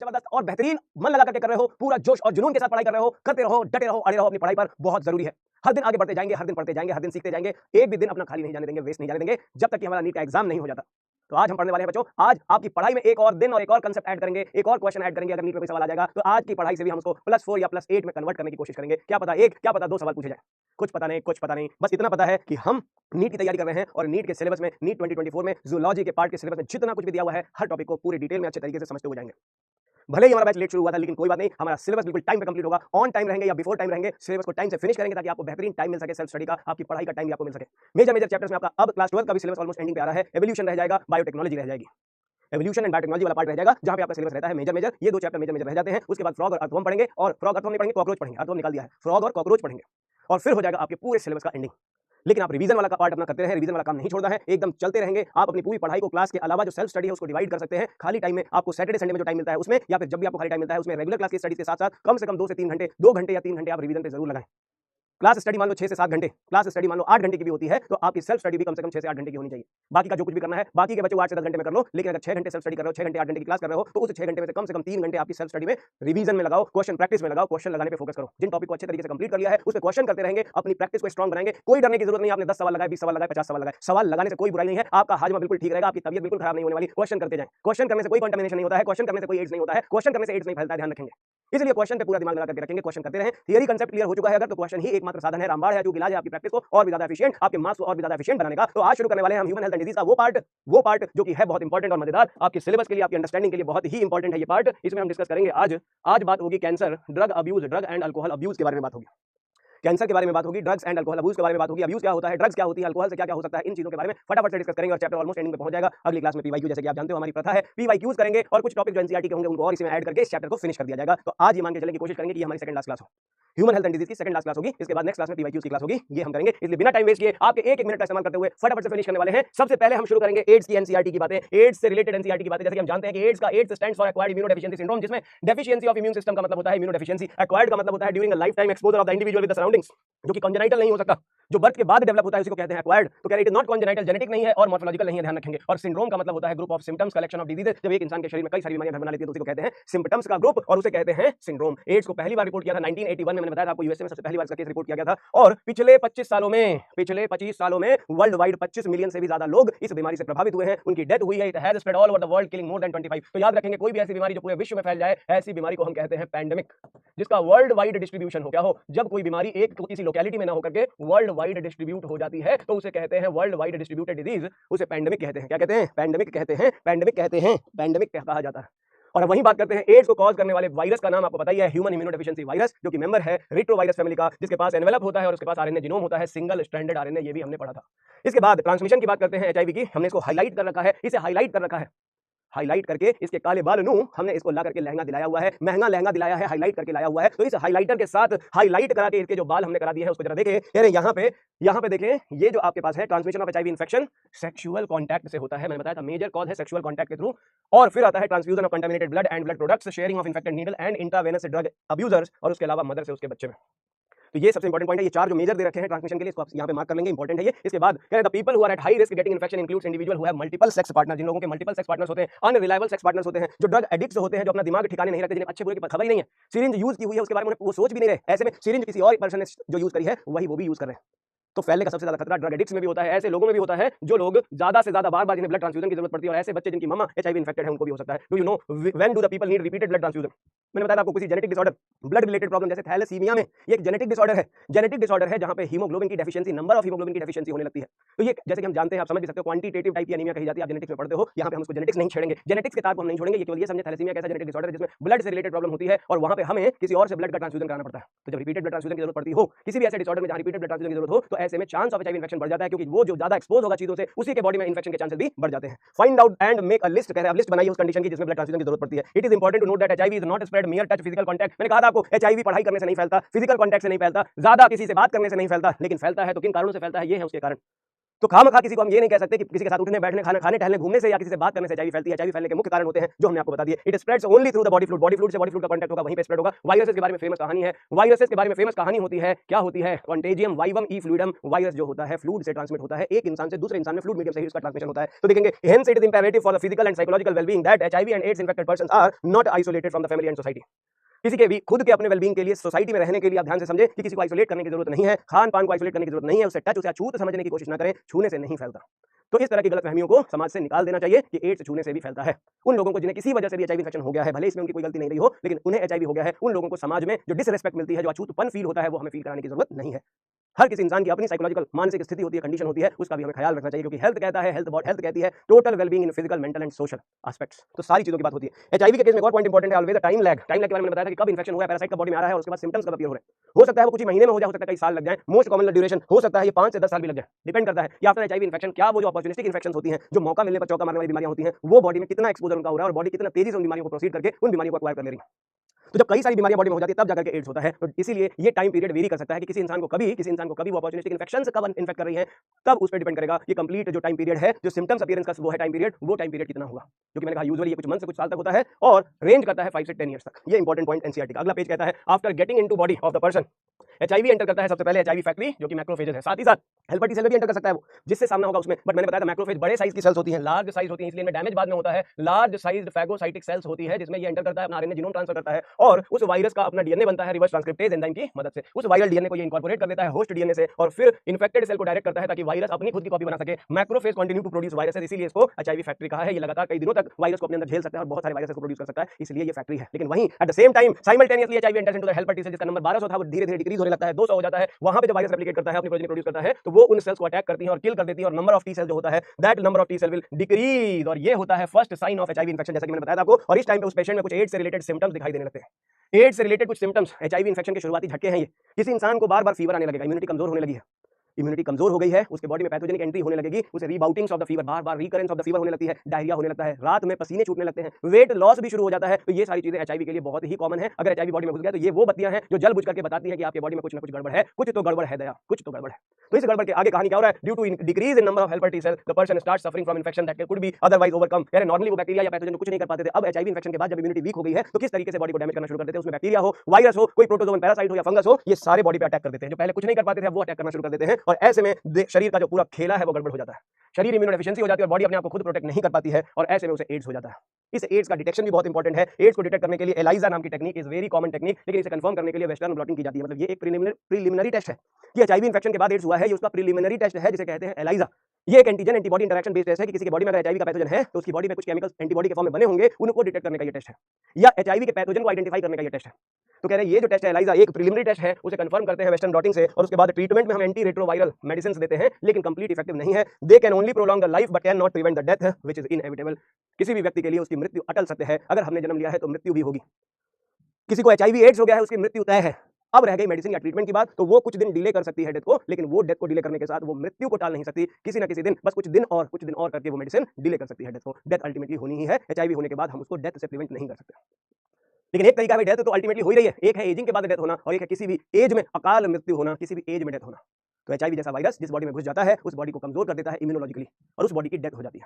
जबरदस्त और बेहतरीन मन लगा करके कर रहे हो, पूरा जोश और जुनून के साथ पढ़ाई कर रहे हो, करते रहो, डटे रहो, अड़े रहो अपनी पढ़ाई पर, बहुत जरूरी है। हर दिन आगे बढ़ते जाएंगे, हर दिन पढ़ते जाएंगे, हर दिन सीखते जाएंगे, एक भी दिन अपना खाली नहीं जाने देंगे, वेस्ट नहीं जाने देंगे, जब तक कि हमारा नीट का एग्जाम नहीं हो जाता। तो आज हम पढ़ने वाले हैं बच्चों, आज आपकी पढ़ाई में एक और दिन और एक और कंसेप्ट ऐड करेंगे, एक और क्वेश्चन ऐड करेंगे। अगर नीट में कोई सवाल आ जाएगा तो आज की पढ़ाई से भी हम उसको +4 या +8 में कन्वर्ट करने की कोशिश करेंगे। क्या पता एक, क्या पता 2 सवाल पूछे जाए, कुछ पता नहीं, कुछ पता नहीं, बस इतना पता है कि हम नीट की तैयारी कर रहे हैं और नीट के सिलेबस में, नीट 2024 में जूलॉजी के पार्ट के सिलेबस में जितना कुछ भी दिया हुआ है, हर टॉपिक को पूरी डिटेल में अच्छे तरीके से समझते हुए जाएंगे। भले ही हमारा बैच लेट शुरू हुआ था, लेकिन कोई बात नहीं, हमारा सिलेबस बिल्कुल टाइम पे कंप्लीट होगा। ऑन टाइम रहेंगे या बिफोर टाइम रहेंगे, सिलेबस को टाइम से फिनिश करेंगे ताकि आपको बेहतरीन टाइम मिल सके, सेल्फ स्टडी का, आपकी पढ़ाई का टाइम भी आपको मिल सके। मेजर चैप्टर्स में आपका अब क्लास 12 का भी सिलेबस ऑलमोस्ट एंडिंग पे आ रहा है। एवोल्यूशन रह जाएगा, बायोटेक्नोलॉजी रह जाएगी, एवोल्यूशन एंड बायोटेक्नोलॉजी वाला पार्ट रह जाएगा, जहां पे आपका सिलेबस रहता है मेजर। ये 2 चैप्टर मेजर रह जाते हैं। उसके बाद फ्रॉग और अर्थवर्म पढ़ेंगे, और फ्रॉग अर्थवर्म नहीं पढ़ेंगे, कॉकरोच पढ़ेंगे। अर्थवर्म निकाल दिया है, फ्रॉग और कॉकरोच पढ़ेंगे, और फिर हो जाएगा आपके पूरे सिलेबस का एंडिंग। लेकिन आप रिवीजन वाला का पार्ट अपना करते रहे, रिवीजन वाला काम नहीं छोड़ना है, एकदम चलते रहेंगे। आप अपनी पूरी पढ़ाई को क्लास के अलावा जो सेल्फ स्टडी है उसको डिवाइड कर सकते हैं। खाली टाइम में आपको सैटरडे संडे में जो टाइम मिलता है उसमें, या फिर जब भी आपको खाली टाइम मिलता है उसमें, रेगुलर क्लास की स्टडी के साथ साथ कम से कम 2 से 3 घंटे, 2 घंटे या 3 घंटे आप रिवीजन पे जरूर लगाएं। क्लास स्टडी मान लो 6 से 7 घंटे, क्लास स्टडी मान लो 8 घंटे की भी होती है, तो आपकी सेल्फ स्टडी भी कम से कम 6 से 8 घंटे की होनी चाहिए। बाकी का जो कुछ भी करना है, बाकी के बच्चे 8 से 10 घंटे में कर लो, लेकिन अगर 6 घंटे सेल्फ स्टडी कर रहे हो, 6 घंटे 8 घंटे की क्लास कर रहे हो, तो उस 6 घंटे में से कम 3 घंटे आपकी सेल्फ स्टडी में, रिवीजन में लगाओ, क्वेश्चन प्रैक्टिस में लगाओ, क्वेश्चन लगाने पे फोकस करो। जिन टॉपिक को अच्छे तरीके से कंप्लीट कर लिया है उस पे क्वेश्चन करते रहेंगे, अपनी प्रैक्टिस को स्ट्रांग बनाएंगे। कोई डरने की जरूरत नहीं, आपने 10 सवाल लगाए, 20 सवाल लगाए, 50 सवाल लगाए, सवाल लगाने से कोई बुराई नहीं है, आपका हाजमा बिल्कुल ठीक रहेगा, आपकी तबियत बिल्कुल खराब नहीं होने वाली। क्वेश्चन करते जाएं, क्वेश्चन करने से कोई कंटामिनेशन नहीं होता है, क्वेश्चन करने से कोई एड्स नहीं होता है, क्वेश्चन करने से एड्स नहीं फैलता है, ध्यान रखेंगे। इसलिए क्वेश्चन पे पूरा दिमाग लगा करके रखेंगे, क्वेश्चन करते रहें। थियरी कंसेप्ट क्लियर हो चुका है अगर, तो क्वेश्चन ही एकमात्र साधन है, रामबाण है, जो इलाज है आपकी प्रैक्टिस को और भी ज्यादा एफिशिएंट, आपके मार्क्स को और भी ज्यादा एफिशिएंट बनाने का। तो आज शुरू करने वाले हैं हम ह्यूमन हेल्थ एंड डिजीज का वो पार्ट जो कि है बहुत इंपॉर्टेंट और मजेदार, आपके सिलेबस के लिए, आपकी अंडरस्टैंडिंग के लिए बहुत ही इंपॉर्टेंट है ये पार्ट। इसमें हम डिस्कस करेंगे आज बात होगी cancer, drug abuse, drug and alcohol abuse के बारे में बात होगी। कैंसर के बारे में बात होगी, ड्रग्स एंड अल्कोहल अब्यूज के बारे में बात होगी। अब्यूज क्या होता है, ड्रग्स क्या होती है, अल्कोहल से क्या क्या हो सकता है, इन चीजों के बारे में फटाफट से डिस्कस करेंगे और चैप्टर ऑलमोस्ट एंडिंग में पहुंच जाएगा। अगली क्लास में पीवाईक्यू, जैसे कि आप जानते हो हमारी प्रथा है, पीवाईक्यूज करेंगे और कुछ टॉपिक जो एनसीईआरटी के होंगे उनको और इसमें ऐड करके इस चैप्टर को फिनिश कर दिया जाएगा। तो आज ये मान के चलने की कोशिश करेंगे कि हमारी सेकंड लास्ट क्लास हो, ह्यूमन हेल्थ एंड डिजीज की सेकंड लास्ट क्लास होगी। इसके बाद नेक्स्ट क्लास में पीवाईक्यूज की क्लास होगी, ये हम करेंगे। इसलिए बिना टाइम वेस्ट किए आपके एक मिनट का इस्तेमाल करते हुए फटाफट से फिनिश करने वाले हैं। सबसे पहले हम शुरू करेंगे एड्स की एनसीईआरटी की बातें, एड्स से रिलेटेड एनसीईआरटी की बातें। जैसे कि हम जानते हैं कि AIDS stands for acquired immunodeficiency syndrome, जिसमें डेफिशिएंसी ऑफ इम्यून सिस्टम का मतलब होता है इम्यूनोडेफिशिएंसी, एक्वायर्ड का मतलब होता है during a life time exposure of the individual with the surroundings, जो कि कॉन्जेनाइटल नहीं हो सकता, जो बर्थ के बाद डेवलप होता है उसी को कहते हैं एक्वायर्ड। तो कह रहे हैं it is not congenital, genetic नहीं है और मॉर्फोलॉजिकल नहीं है, ध्यान रखेंगे। और सिंड्रोम का मतलब होता है group of symptoms, collection of diseases, जब एक इंसान के शरीर में कई सारी बीमारियां घर बना लेती है तो उसी को कहते हैं सिम्पटम्स का ग्रुप और उसे कहते हैं सिंड्रोम। एड्स को पहली बार रिपोर्ट किया था 1981 में, मैंने बताया था आपको, यूएसए में सबसे पहली बार इसका केस रिपोर्ट किया गया था। और पिछले 25 सालों में वर्ल्ड वाइड 25 मिलियन से भी ज्यादा लोग इस बीमारी से प्रभावित हुए हैं, उनकी डेथ हुई है। It has spread all over the world, killing more than 25। तो याद रखेंगे, कोई भी ऐसी बीमारी जो पूरे विश्व में फैल जाए, ऐसी बीमारी को हम कहते हैं पैंडेमिक, जिसका वर्ल्ड वाइड डिस्ट्रीब्यूशन हो। क्या हो, जब कोई बीमारी एक किसी लोकेलिटी में ना होकर के वर्ल्ड वाइड डिस्ट्रीब्यूट हो जाती है तो उसे कहते हैं वर्ल्ड वाइड डिस्ट्रीब्यूटेड डिजीज, उसे पैंडेमिक कहते हैं। क्या कहते हैं, पैंडेमिक कहते हैं, पैंडेमिक कहा जाता है। और अब वहीं बात करते हैं, एड्स को कॉज करने वाले वायरस का नाम आपको पता ही है, ह्यूमन इम्यूनोडेफिशिएंसी वायरस, जो कि मेंबर है रेट्रोवायरस फैमिली का, जिसके पास एनवेलप होता है और उसके पास आरएनए जीनोम होता है, सिंगल स्ट्रैंडेड आरएनए, ये भी हमने पढ़ा था। इसके बाद ट्रांसमिशन की बात करते हैं एचआईवी की, हमने इसको हाईलाइट कर रखा है, इसे हाईलाइट कर रखा है, हाईलाइट करके इसके काले बाल नू हमने इसको ला करके लहंगा दिलाया हुआ है, महंगा लहंगा दिलाया है, हाईलाइट करके लाया हुआ है। तो इस हाईलाइटर के साथ हाईलाइट करा के इसके जो बाल हमने करा दिए हैं उसको जरा देखें, यानी यहाँ पे देखें, ये जो आपके पास है transmission of HIV infection sexual contact से होता है, मैंने बताया था मेजर कॉज है सेक्सुअल कांटेक्ट के थ्रू। और फिर आता है transfusion of contaminated blood and blood products, sharing of infected needle and intravenous drug abusers, और उसके अलावा मदर से उसके बच्चे में। तो ये सबसे इंपॉर्टेंट पॉइंट है, ये 4 जो मेजर दे रखे हैं ट्रांसमिशन के लिए, इसको आप यहाँ पे मार्क कर लेंगे, इंपॉर्टेंट है ये। इसके बाद कह रहे हैं the people who are at high risk getting infection includes individual who have multiple sex partner, जिन लोगों के मल्टीपल सेक्स पार्टनर्स होते हैं, अनरिलायबल सेक्स पार्टनर्स होते हैं, जो ड्रग एडिक्ट्स होते हैं, जो अपना दिमाग ठिकाने नहीं रखते, जिन्हें अच्छे बुरे की खबर ही नहीं है, सिरिंज यूज की हुई है उसके बारे में वो सोच भी नहीं रहे, ऐसे में सिरिंज किसी और पर्सन ने जो यूज करी है वही वो भी यूज कर रहे हैं। तो फैलने का सबसे ज्यादा खतरा ड्रग एडिक्ट्स में भी होता है, ऐसे लोगों में भी होता है जो लोग ज्यादा से ज्यादा बार-बार जिन्हें ब्लड ट्रांसफ्यूजन की जरूरत पड़ती है, और ऐसे बच्चे जिनकी मम्मा एचआईवी इन्फेक्टेड है उनको भी हो सकता है। Do you know when do the people need repeated blood transfusion? मैंने बताया आपको, किसी genetic disorder, blood related problem जैसे थैलेसीमिया में, ये एक जेनेटिक डिसऑर्डर है जहां पे हीमोग्लोबिन की डेफिशिएंसी, नंबर ऑफ हीमोग्लोबिन की डेफिशिएंसी होने लगती है। तो ये जैसे कि हम जानते हैं, आप समझ भी सकते हो, क्वांटिटेटिव टाइप की एनीमिया कही जाती है, आप जेनेटिक्स में पढ़ते हो, यहाँ पे हम उसको जेनेटिक्स नहीं छेड़ेंगे, जेनेटिक्स के तार को हम नहीं छोड़ेंगे, ये केवल ये समझे थैलेसीमिया कैसा जेनेटिक डिसऑर्डर है जिसमें ब्लड से रिलेटेड प्रॉब्लम होती है और वहां पे हमें किसी और से ब्लड का ट्रांसफ्यूजन कराना पड़ता है। तो जब रिपीटेड ब्लड ट्रांसफ्यूजन की जरूरत पड़ती हो, किसी भी ऐसे डिसऑर्डर में जहां रिपीटेड ब्लड ट्रांसफ्यूजन की जरूरत हो, तो ऐसे में चांस ऑफ एचआईवी इन्फेक्शन बढ़ जाता है, क्योंकि वो जो ज्यादा एक्सपोज होगा चीजों से, उसी के बॉडी में इन्फेक्शन के चांसेस भी बढ़ जाते हैं। Find out and make a list, कह रहे हैं लिस्ट बनाइए उस कंडीशन की जिसमें ब्लड ट्रांसफ्यूजन की जरूरत पड़ती है। It is important to note that HIV is not spread mere touch physical contact. मैंने कहा था आपको, एचआईवी पढ़ाई करने से नहीं फैलता, फिजिकल कांटेक्ट से नहीं फैलता, ज्यादा किसी से बात करने से नहीं फैलता, लेकिन फैलता है तो किन कारणों से फैलता है, ये है उसके कारण। तो खामखा किसी को हम ये नहीं कह सकते कि किसी के साथ उठने बैठने खाना खाने टहलने घूमने से या किसी से बात करने से एचआईवी फैलती है। एचआईवी फैलने के मुख्य कारण होते हैं जो हमने आपको बता दिए। It spreads only through the body fluid. Body fluid से बॉडी फ्लूइड का कांटेक्ट होगा, वहीं पे स्प्रेड होगा। वायरसेस के बारे में फेमस कहानी है। वायरसेस के बारे में फेमस कहानी होती है, क्या होती है? कंटेजियम वाइवम ई फ्लूइडम। वायरस जो होता है फ्लूइड से ट्रांसमिट होता है, एक इंसान से दूसरे इंसान में फ्लूइड मीडियम से ही उसका ट्रांसमिशन होता है। तो देखेंगे hence it is imperative for the physical and psychological wellbeing that HIV and AIDS infected persons are not isolated from the family and society. किसी के भी खुद के अपने वेलबींग के लिए, सोसाइटी में रहने के लिए आप ध्यान से समझे कि किसी को आइसोलेट करने की जरूरत नहीं है, खान पान को आइसोलेट करने की जरूरत नहीं है, उसे टच, उसे अछूत समझने की कोशिश ना करें। छूने से नहीं फैलता। तो इस तरह की गलतफहमियों को समाज से निकाल देना चाहिए कि एड्स छूने से भी फैलता है। उन लोगों को जिन्हें किसी वजह से भी एचआईवी इन्फेक्शन हो गया है, भले इसमें उनकी कोई गलती नहीं रही हो, लेकिन उन्हें एचआईवी हो गया है, उन लोगों को समाज में जो डिसरिस्पेक्ट मिलती है, जो अछूतपन फील होता है, वो हमें फील कराने की जरूरत नहीं है। हर किसी इंसान की अपनी साइकोलॉजिकल मानसिक स्थिति होती है, कंडीशन होती है, उसका भी हमें ख्याल रखना चाहिए, क्योंकि हेल्थ कहता है, हेल्थ कहती है total wellbeing in physical, mental and social aspects. तो सारी चीजों की बात होती है। एचआईवी के केस में एक और पॉइंट इंपॉर्टेंट है, always time lag. Time lag के बारे में बताया था कि कब इन्फेक्शन हुआ है, पैरासाइट कब बॉडी में आ रहा है और उसके बाद सिम्टम्स कब अपीयर हो रहे हैं। हो सकता है वो कुछ ही महीने में हो जाए, हो सकता है कई साल लग जाए। मोस्ट कॉमन ड्यूरेशन हो सकता है ये 5 से 10 साल भी लग जाए, डिपेंड करता है कि आफ्टर एचआईवी इन्फेक्शन क्या वो जो अपॉर्चुनिस्टिक इन्फेक्शंस होती हैं, जो मौका मिलने पर चौका मारने वाली बीमारियां होती हैं, वो बॉडी में कितना एक्सपोजर उनका हो रहा है और बॉडी कितना तेजी से उन बीमारियों को प्रोसीड करके उन बीमारियों को एक्वायर कर ले रही है। तो जब कई सारी बीमारियां बॉडी में हो जाती है तब जाकर के एड्स होता है। तो इसीलिए ये टाइम पीरियड वेरी कर सकता है कि किसी इंसान को कभी वो अपॉर्चुनिस्टिक इन्फेक्शन से कब इन्फेक्ट कर रही है, तब उस पर डिपेंड करेगा ये कंप्लीट जो टाइम पीरियड है, जो सिम्टम्स अपीयरेंस का वो है टाइम पीरियड कितना होगा। जो कि मैंने कहा यूजुअली ये कुछ मंथ से कुछ साल तक होता है और रेंज करता है 5 से 10 ईयर्स तक। ये इंपॉर्टेंट पॉइंट एनसीईआरटी का। अगला पेज कहता है after getting into body of the person HIV enter करता है सबसे पहले एचआईवी फैक्ट्री, जो कि मैक्रोफेजेस है। साथ ही साथ हेल्पर टी सेल भी एंटर कर सकता है वो, जिससे सामना होगा उसमें। बट मैंने बताया था मैक्रोफेज बड़े साइज की सेल्स होती हैं, लार्ज साइज होती हैं, इसलिए इनमें डैमेज बाद में होता है। लार्ज साइज्ड फैगोसाइटिक सेल्स होती है जिसमें ये एंटर करता है, अपना आरएनए जीनोम ट्रांसफर करता है और उस वायरस का अपना डीएनए बनता है रिवर्स ट्रांसक्रिप्टेज एंजाइम की मदद से। उस वायरल डीएनए को ये इनकॉर्पोरेट कर देता है होस्ट डीएनए से और फिर इन्फेक्टेड सेल को डायरेक्ट करता है ताकि वायरस अपनी खुद की कॉपी बना सके। Macrophage continue to produce viruses, इसीलिए इसको एचआईवी फैक्ट्री कहा है। ये लगातार कई दिनों तक वायरस को अपने अंदर झेल सकता है और बहुत सारे वायरस को प्रोड्यूस कर सकता है, इसलिए ये फैक्ट्री है। लेकिन वहीं at the same time simultaneously HIV enters into the helper T cell, जिसका नंबर 1200 था वो धीरे-धीरे डिक्रीज होने लगता है, 200 हो जाता है। वहां पे जब वायरस रेप्लिकेट करता है, अपनी प्रोटीन प्रोड्यूस करता है, तो वो उन सेल्स को अटैक करती है और किल कर देती है और नंबर ऑफ टी सेल जो होता है that number of T cell will decrease. और ये होता है first sign of HIV infection, जैसा कि मैंने बताया था आपको। और इस टाइम पे उस पेशेंट में कुछ एड्स से रिलेटेड सिम्टम्स दिखाई देने लगते हैं। एड्स से रिलेटेड कुछ सिम्टम्स एचआईवी इन्फेक्शन के शुरुआती झटके हैं ये। किसी इंसान को बार-बार फीवर आने लगेगा, इम्यूनिटी कमजोर होने लगी है, इम्यूनिटी कमजोर हो गई है, उसके बॉडी में पैथोजेनिक एंट्री होने लगेगी, उसे रीबाउटिंग्स ऑफ द फीवर, बार-बार रिकरेंस ऑफ द फीवर होने लगती है, डायरिया होने लगता है, रात में पसीने छूटने लगते हैं, वेट लॉस भी शुरू हो जाता है। तो ये सारी चीजें एचआईवी के लिए बहुत ही कॉमन है। अगर एचआईवी बॉडी में घुस गया तो ये वो बत्तियां हैं जो जल बुझ करके बताती है कि आपके बॉडी में कुछ ना कुछ गड़बड़ है, कुछ तो गड़बड़ है दया, कुछ तो गड़बड़ है। तो इस गड़बड़ के आगे कहानी क्या हो रहा है? Due to decrease in number of helper T cell the person start suffering from infection that could be otherwise overcome. यानी नॉर्मली वो बैक्टीरिया या पैथोजन कुछ नहीं कर पाते थे, अब एचआईवी इन्फेक्शन के बाद जब इम्यूनिटी वीक हो गई है तो किस तरीके से बॉडी को डैमेज करना शुरू कर देते हैं। उसमें बैक्टीरिया हो, वायरस हो, कोई प्रोटोजोन, पैरासाइट हो या फंगस हो, ये सारे बॉडी पे अटैक कर देते हैं। जो पहले कुछ नहीं कर पाते थे वो अटैक करना शुरू कर देते हैं और ऐसे में शरीर का जो पूरा खेला है वो गड़बड़ हो जाता है। शरीर इम्यूनो डेफिशिएंसी हो जाती है और बॉडी अपने आप को खुद प्रोटेक्ट नहीं कर पाती है और ऐसे में उसे एड्स हो जाता है। इस एड्स का डिटेक्शन भी बहुत इंपॉर्टेंट है। एड्स को डिटेक्ट करने के लिए एलाइजा नाम की technique is very common technique, लेकिन इसे कंफर्म करने के लिए वेस्टर्न ब्लॉटिंग की जाती है। मतलब ये एक प्रीलिमिनरी टेस्ट है कि एचआईवी इन्फेक्शन के बाद एड्स हुआ है, ये उसका प्रीलिमिनरी टेस्ट है जिसे कहते हैं एलाइजा। ये एक antigen antibody interaction based test है कि किसी की बॉडी में अगर एचआईवी का पैथोजन है तो उसकी बॉडी में कुछ केमिकल्स एंटीबॉडी के फॉर्म में बने होंगे, उनको डिटेक्ट करने का ये टेस्ट है, या एचआईवी के पैथोजन को आइडेंटिफाई करने का ये टेस्ट है। तो कह रहे हैं ये जो टेस्ट है एलाइजा एक प्रीलिमिनरी टेस्ट है, उसे कंफर्म करते हैं वेस्टर्न ब्लॉटिंग से और उसके बाद ट्रीटमेंट में हम एंटी रेट्रोवायरल मेडिसिन देते हैं, लेकिन कंप्लीट इफेक्टिव नहीं है। They can only prolong the life but can not prevent the death which is inevitable. किसी भी व्यक्ति के लिए उसकी मृत्यु अटल सत्य है। अगर हमने जन्म लिया है तो मृत्यु भी होगी। किसी को एचआईवी एड्स हो गया है, उसकी मृत्यु तय है। अब रह गई मेडिसिन या ट्रीटमेंट की बात, तो वो कुछ दिन डिले कर सकती है डेथ को, लेकिन वो डेथ को डिले करने के साथ वो मृत्यु को टाल नहीं सकती। किसी ना किसी दिन, बस कुछ दिन और करके वो मेडिसिन डिले कर सकती है डेथ को। डेथ अल्टीमेटली होनी ही है। एचआईवी होने के बाद हम उसको डेथ से प्रिवेंट नहीं कर सकते, लेकिन एक तरीका है डेथ तो अल्टीमेटली हो ही रही है। एक है एजिंग के बाद डेथ होना और एक है किसी भी एज में अकाल मृत्यु होना, किसी भी एज में डेथ होना। तो एचआईवी जैसा वायरस जिस बॉडी में घुस जाता है उस बॉडी को कमजोर कर देता है इम्यूनोलॉजिकली और उस बॉडी की डेथ हो जाती है।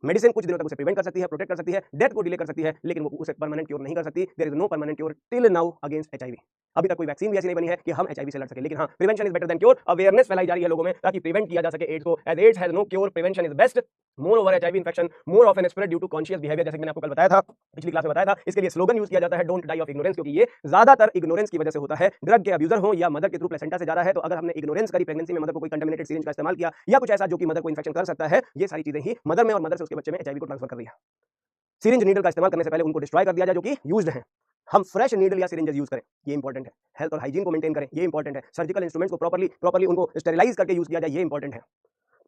मेडिसिन कुछ दिनों तक उसे प्रिवेंट कर सकती है, प्रोटेक्ट कर सकती है, डेथ को डिले कर सकती है, लेकिन वो उसे परमानेंट क्योर नहीं कर सकती। There is no permanent cure till now against HIV. अभी तक कोई वैक्सीन भी ऐसी नहीं बनी है कि हम एचआईवी से लड़ सके, लेकिन हाँ prevention is better than cure. Awareness फैलाई जा रही है लोगों में ताकि प्रिवेंट किया जा सके एड्स को। As AIDS has no cure, prevention is best. Moreover HIV infection more often spread due to conscious behaviour, जैसे मैंने आपको कल बताया था, पिछली क्लास में बताया था। इसके लिए स्लोगन यूज किया जाता है डोंट डाई ऑफ इग्नोरेंस, क्योंकि ये ज्यादातर इग्नोरेंस की वजह से होता है। ड्रग के अब्यूजर हो या मदर के थ्रू प्लेसेंटा से जा रहा है, तो अगर हमने इग्नोरेंस करी, प्रेगनेंसी में मदर को कोई कंटामिनेटेड सिरिंज का इस्तेमाल किया या कुछ ऐसा जो कि मदर को इन्फेक्शन कर सकता है, ये सारी चीजें ही मदर में और मदर से उसके बच्चे में एचआईवी को ट्रांसफर कर रही है। सिरिंज नीडल का इस्तेमाल करने से पहले उनको डिस्ट्रॉय कर दिया जाए जो कि यूज्ड है। हम फ्रेश नीडल या सिरिंजेस यूज करें, ये इंपॉर्टेंट है। हेल्थ और हाइजीन को मेंटेन करें, ये इंपॉर्टेंट है। सर्जिकल इंस्ट्रूमेंट्स को प्रॉपर्ली उनको स्टेरिलाइज करके यूज किया जाए, ये इंपॉर्टेंट है।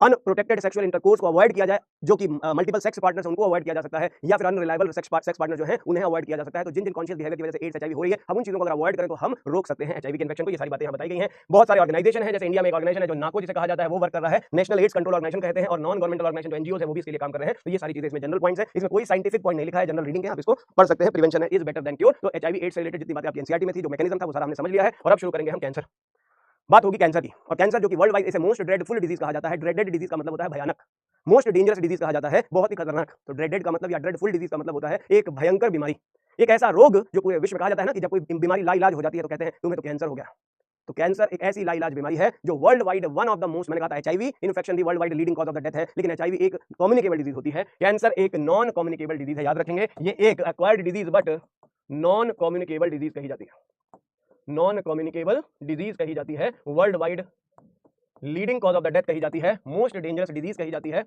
अनप्रोटेक्टेड सेक्सुअल इंटरकोर्स को अवॉइड किया जाए, जो कि मल्टीपल सेक्स पार्टनर्स उनको अवॉइड किया जा सकता है, या फिर अनरिलायबल सेक्स पार्टनर जो है उन्हें अवॉइड किया जा सकता है। तो जिन कॉन्शियस बिहेवियर की वजह से एड्स एचआईवी हो रही है, हम उन चीजों को अगर अवॉइड करें तो हम रोक सकते हैं एचआईवी के इन्फेक्शन को। ये सारी बातें यहाँ बताई गई हैं। बहुत सारे ऑर्गेनाइजेशन है, जैसे इंडिया में एक ऑर्गेनाइजेशन है जो नाको जिसे कहा जाता है, वो वर्क कर रहा है, नेशनल एड्स कंट्रोल ऑर्गेनाइजेशन कहते हैं, और नॉन गवर्नमेंटल ऑर्गेनाइजेशन जो एनजीओ है वो भी इसके लिए काम कर रहे हैं। तो ये सारी चीजें इसमें जनरल पॉइंट्स है, इसमें कोई साइंटिफिक पॉइंट नहीं लिखा है, जनरल रीडिंग है, आप इसको पढ़ सकते हैं। Prevention is better than cure. तो एचआईवी एड्स से रिलेटेड जितनी बातें आपकी एनसीईआरटी में थी, जो मैकेनिज्म था, वो सारा हमने समझ लिया है। और अब शुरू करेंगे हम कैंसर। बात होगी कैंसर की, और कैंसर जो कि वर्ल्ड वाइड इसे मोस्ट ड्रेडफुल डिजीज कहा जाता है। ड्रेडेड डिजीज का मतलब होता है भयानक, मोस्ट डेंजरस डिजीज कहा जाता है, बहुत ही खतरनाक। तो ड्रेडेड का मतलब या ड्रेडफुल डिजीज का मतलब होता है एक भयंकर बीमारी, एक ऐसा रोग जो पूरे विश्व में कहा जाता है ना कि जब कोई बीमारी लाइलाज हो जाती है तो कहते हैं तुम्हें तो कैंसर हो गया। तो कैंसर एक ऐसी लाइलाज बीमारी है जो world wide one of the most, मैंने कहा था HIV infection the world wide leading cause of the death है, लेकिन एचआईवी एक कम्युनिकेबल डिजीज होती है, कैंसर एक नॉन कम्युनिकेबल डिजीज है। याद रखेंगे, ये एक acquired disease but non communicable disease कही जाती है, नॉन कम्युनिकेबल डिजीज कही जाती है, world wide leading cause of the death कही जाती है, मोस्ट डेंजरस डिजीज कही जाती है,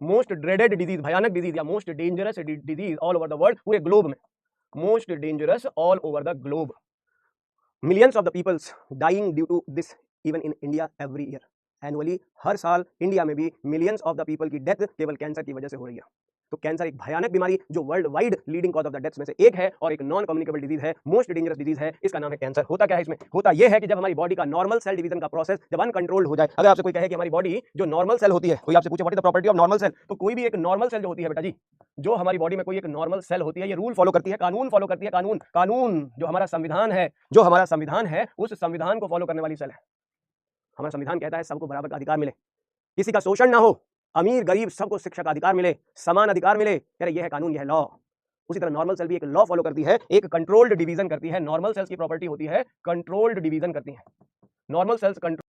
मोस्ट ड्रेडेड डिजीज भयानक डिजीज या most dangerous disease all over the world, पूरे ग्लोब में, most dangerous all over the globe. Millions of the peoples dying due to this even in India every year, annually हर साल India में भी millions of the people की death केवल cancer की वजह से हो रही है। तो कैंसर एक भयानक बीमारी जो world wide leading cause of the deaths में से एक है और एक नॉन कम्युनिकेबल डिजीज है, मोस्ट डेंजरस डिजीज है, इसका नाम है कैंसर। होता क्या है इसमें? होता यह है कि जब हमारी बॉडी का नॉर्मल सेल डिवीजन का प्रोसेस जब अनकंट्रोल्ड हो जाए, अगर आपसे कोई कहे कि हमारी बॉडी जो नॉर्मल सेल होती है, कोई आपसे पूछे what is the property of normal cell, तो कोई भी एक नॉर्मल सेल जो होती है बेटा जी, जो हमारी बॉडी में कोई एक नॉर्मल सेल होती है, ये रूल फॉलो करती है, कानून फॉलो करती है, कानून कानून जो हमारा संविधान है, जो हमारा संविधान है उस संविधान को फॉलो करने वाली सेल है। हमारा संविधान कहता है सबको बराबर का अधिकार मिले, किसी का शोषण ना हो, अमीर गरीब सबको शिक्षा का अधिकार मिले, समान अधिकार मिले, यार ये है कानून, ये है लॉ। उसी तरह नॉर्मल सेल भी एक लॉ फॉलो करती है, एक कंट्रोल्ड डिवीजन करती है। नॉर्मल सेल्स की प्रॉपर्टी होती है कंट्रोल्ड डिवीजन करती है, नॉर्मल सेल्स कंट्रोल्ड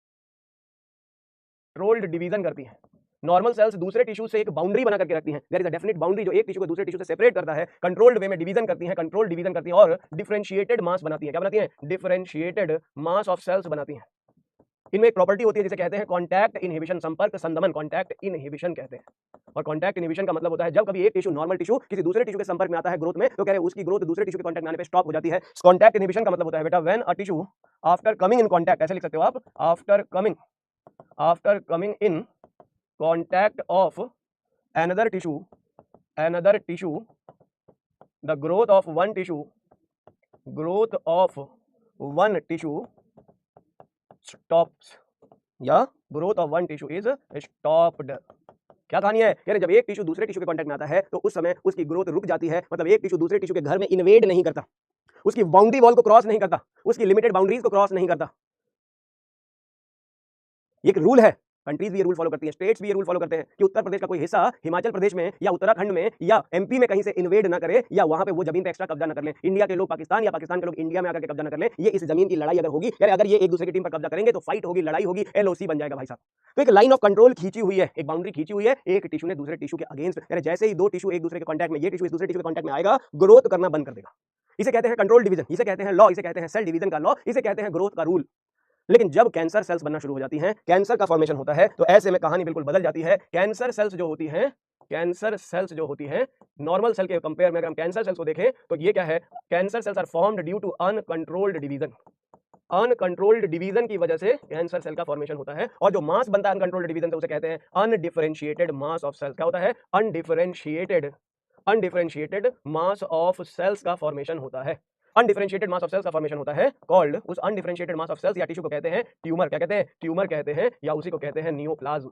डिवीजन करती है। नॉर्मल सेल्स दूसरे टिश्यू से एक बाउंड्री बना करके रखती हैं, there is a definite boundary जो एक टिश्यू को दूसरे टिश्यू से सेपरेट करता है, कंट्रोल्ड वे में डिवीजन करती है, कंट्रोल्ड डिवीजन करती है और डिफरेंशिएटेड मास बनाती है। क्या बनाती है? डिफरेंशिएटेड मास ऑफ सेल्स बनाती है। इनमें एक प्रॉपर्टी होती है जिसे कहते हैं कॉन्टैक्ट इनहिबिशन, संपर्क संदमन, कॉन्टैक्ट इनहिबिशन कहते हैं। और कॉन्टैक्ट इनहिबिशन का मतलब होता है जब कभी एक टिश्यू नॉर्मल टिश्यू किसी दूसरे टिश्यू के संपर्क में आता है ग्रोथ में, तो कह रहे हैं उसकी ग्रोथ दूसरे टिश्यू के कॉन्टैक्ट में आने पे स्टॉप हो जाती है। कॉन्टैक्ट इनहिबिशन का मतलब होता है बेटा when a tissue after coming in contact, ऐसे लिख सकते हो आप, after coming in contact of another tissue the growth of one tissue stops या growth of one tissue is stopped। क्या कहानी है? यानी जब एक टिश्यू दूसरे टिश्यू के कांटेक्ट में आता है तो उस समय उसकी ग्रोथ रुक जाती है, मतलब एक टिश्यू दूसरे टिश्यू के घर में इन्वेड नहीं करता, उसकी बाउंड्री वॉल को क्रॉस नहीं करता, उसकी लिमिटेड बाउंड्रीज को क्रॉस नहीं करता। एक रूल है, कंट्रीज भी ये रूल फॉलो करती हैं, स्टेट्स भी ये रूल फॉलो करते हैं कि उत्तर प्रदेश का कोई हिस्सा हिमाचल प्रदेश में या उत्तराखंड में या एमपी में कहीं से इन्वेड ना करे या वहां पे वो जमीन पे एक्स्ट्रा कब्जा ना कर ले। इंडिया के लोग पाकिस्तान या पाकिस्तान के लोग इंडिया में आकर के कब्जा ना कर ले। ये इस जमीन की लड़ाई अगर होगी, यार अगर ये एक दूसरे की टीम पर कब्जा करेंगे तो फाइट होगी, लड़ाई होगी, एलओसी बन जाएगा भाई साहब। तो एक लाइन ऑफ कंट्रोल खींची हुई है, एक बाउंड्री खींची हुई है, एक टिश्यू ने दूसरे टिश्यू के अगेंस्ट, यानी जैसे ही दो टिश्यू एक दूसरे के कॉन्टैक्ट में, ये टिश्यू इस दूसरे टिश्यू के कॉन्टैक्ट में आएगा, ग्रोथ करना बंद कर देगा। इसे कहते हैं कंट्रोल डिवीजन, इसे कहते हैं लॉ, इसे कहते हैं सेल डिवीजन का लॉ, इसे कहते हैं ग्रोथ का रूल। लेकिन जब कैंसर सेल्स बनना शुरू हो जाती हैं, कैंसर का फॉर्मेशन होता है, तो ऐसे में कहानी बिल्कुल बदल जाती है। कैंसर सेल्स जो होती हैं नॉर्मल सेल के कंपेयर में अगर हम कैंसर सेल्स को देखें तो ये क्या है? Cancer cells are formed due to uncontrolled division. Uncontrolled division की वजह से कैंसर सेल का फॉर्मेशन होता है, और जो मास बनता है अनकंट्रोल्ड डिवीजन से उसे कहते हैं अनडिफरेंशिएटेड मास ऑफ सेल्स। क्या होता है? अनडिफरेंशिएटेड मास ऑफ सेल्स का फॉर्मेशन होता है। अनडिफरेंशिएटेड मास ऑफ सेल्स का फॉर्मेशन होता है कॉल्ड, उस अनडिफरेंशिएटेड मास ऑफ सेल्स या टिश्यू को कहते हैं ट्यूमर। क्या कहते हैं? ट्यूमर कहते हैं, या उसी को कहते हैं नियोप्लाज्म।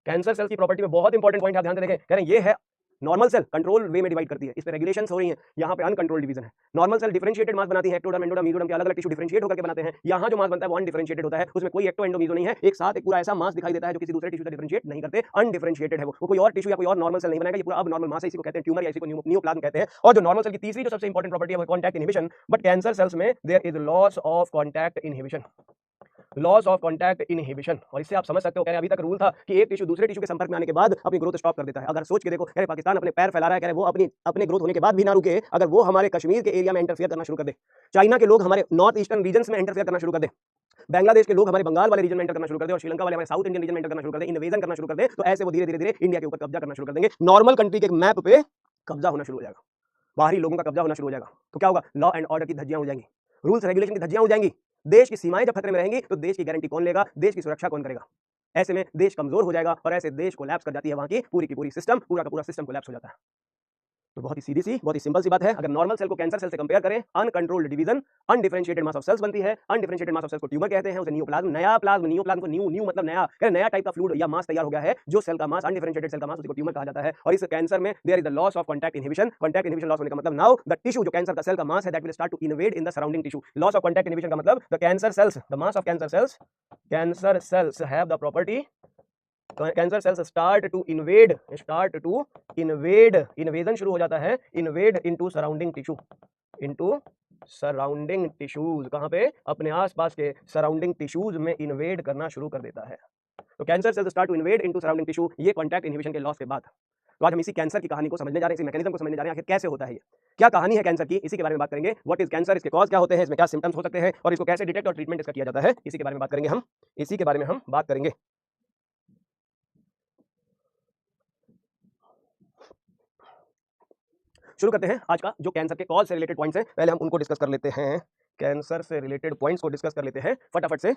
कैंसर सेल्स की प्रॉपर्टी में बहुत इंपॉर्टेंट पॉइंट आप ध्यान से देखें, कह रहे हैं ये है नॉर्मल सेल कंट्रोल वे में डिवाइड करती है, इस पे रेगुलेशंस हो रही हैं, यहाँ पे अनकंट्रोल्ड डिवीजन है। नॉर्मल सेल डिफरेंशिएटेड मास बनाती है, एक्टोडर्म, एंडोडर्म, मेसोडर्म के अलग अलग टिश्यू डिफरेंशिएट होकर के बनाते हैं। यहाँ जो मास बनता है वो अनडिफरेंशिएटेड होता है, उसमें कोई एक्टो एंडो मेसो नहीं है, एक साथ एक पूरा ऐसा मास दिखाई देता है जो किसी दूसरे टिश्यू से डिफरेंशिएट नहीं करते, अनडिफरेंशिएटेड है वो कोई और टिश्यू या कोई और नॉर्मल सेल नहीं बनाएगा, ये पूरा अब नॉर्मल मास है, इसी को कहते हैं ट्यूमर या इसी को नियोप्लाज्म कहते हैं। और जो नॉर्मल सेल की तीसरी जो सबसे इंपॉर्टेंट प्रॉपर्टी है वो contact inhibition, but cancer cells में there is loss of contact inhibition, loss of contact inhibition. और इससे आप समझ सकते हो, कह रहे अभी तक रूल था कि एक टिश्यू दूसरे टिश्यू के संपर्क में आने के बाद अपनी ग्रोथ स्टॉप कर देता है। अगर सोच के देखो, कह रहे पाकिस्तान अपने पैर फैला रहा है, कह रहे वो अपने ग्रोथ होने के बाद भी ना रुके, अगर वो हमारे कश्मीर के एरिया में इंटरफेयर करना शुरू कर दे, चाइना के लोग हमारे नॉर्थ ईस्टर्न रीजन्स में इंटरफेयर करना शुरू कर दे, बांग्लादेश के लोग हमारे बंगाल वाले रीजन में एंटर करना शुरू कर दे, और श्रीलंका वाले हमारे साउथ इंडियन रीजन में एंटर करना शुरू कर दे, इन्वेजन करना शुरू कर दे, तो ऐसे वो धीरे धीरे इंडिया के ऊपर कब्जा करना शुरू कर देंगे। नॉर्मल कंट्री के मैप पे कब्जा होना शुरू हो जाएगा, बाहरी लोगों का कब्जा होना शुरू हो जाएगा। तो क्या होगा? लॉ एंड ऑर्डर की धज्जियां उड़ जाएंगी, रूल्स रेगुलेशन की धज्जियां उड़ जाएंगी। देश की सीमाएं जब खतरे में रहेंगी तो देश की गारंटी कौन लेगा? देश की सुरक्षा कौन करेगा? ऐसे में देश कमजोर हो जाएगा और ऐसे देश कोलैप्स कर जाती है, वहां की पूरी सिस्टम, पूरा का पूरा सिस्टम कोलैप्स हो जाता है। तो बहुत ही सीधी सी, बहुत ही सिंपल सी बात है। अगर नॉर्मल सेल को कैंसर सेल से कंपेयर करें, uncontrolled division, undifferentiated mass of cells बनती है। अनडिफरेंशिएटेड मास ऑफ सेल्स को ट्यूमर कहते हैं, उसे नियोप्लाज्म, नया प्लाज्म, नियोप्लाज्म को न्यू मतलब नया टाइप का फ्लूइड या मास तैयार हो गया है, जो सेल का मास, अनडिफरेंशिएटेड सेल का मास, उसी को ट्यूमर कहा जाता है। और इस कैंसर में there is the loss of contact inhibition. Contact inhibition loss होने का मतलब नाउ द टिश्यू, जो कैंसर का सेल का मास है, that will start to invade in the surrounding tissue. Loss of contact inhibition का मतलब the cancer cells, the mass of cancer cells have the property, cancer cells start to invade, invasion शुरू हो जाता है, invade into surrounding tissues. कहां पे? अपने आसपास के सराउंडिंग टिश्यूज में इन्वेड करना शुरू कर देता है। तो cancer cells start to invade into surrounding tissue, ये कॉन्टैक्ट इनहिबिशन के लॉस के बाद। तो आज हम इसी कैंसर की कहानी को समझने जा रहे हैं, इसी मैकेनिज्म को समझने जा रहे हैं, आखिर कैसे होता है, ये क्या कहानी है कैंसर की, इसी के बारे में बात करेंगे। व्हाट इज कैंसर, इसके कॉज क्या होते हैं, इसमें क्या सिम्टम्स हो सकते हैं, और इसको कैसे डिटेक्ट और ट्रीटमेंट इसका किया जाता है, इसी के बारे में बात करेंगे हम। शुरू करते हैं आज का जो कैंसर के कॉज से रिलेटेड पॉइंट्स हैं, पहले हम उनको डिस्कस कर लेते हैं। कैंसर से रिलेटेड पॉइंट्स को डिस्कस कर लेते हैं फटाफट से।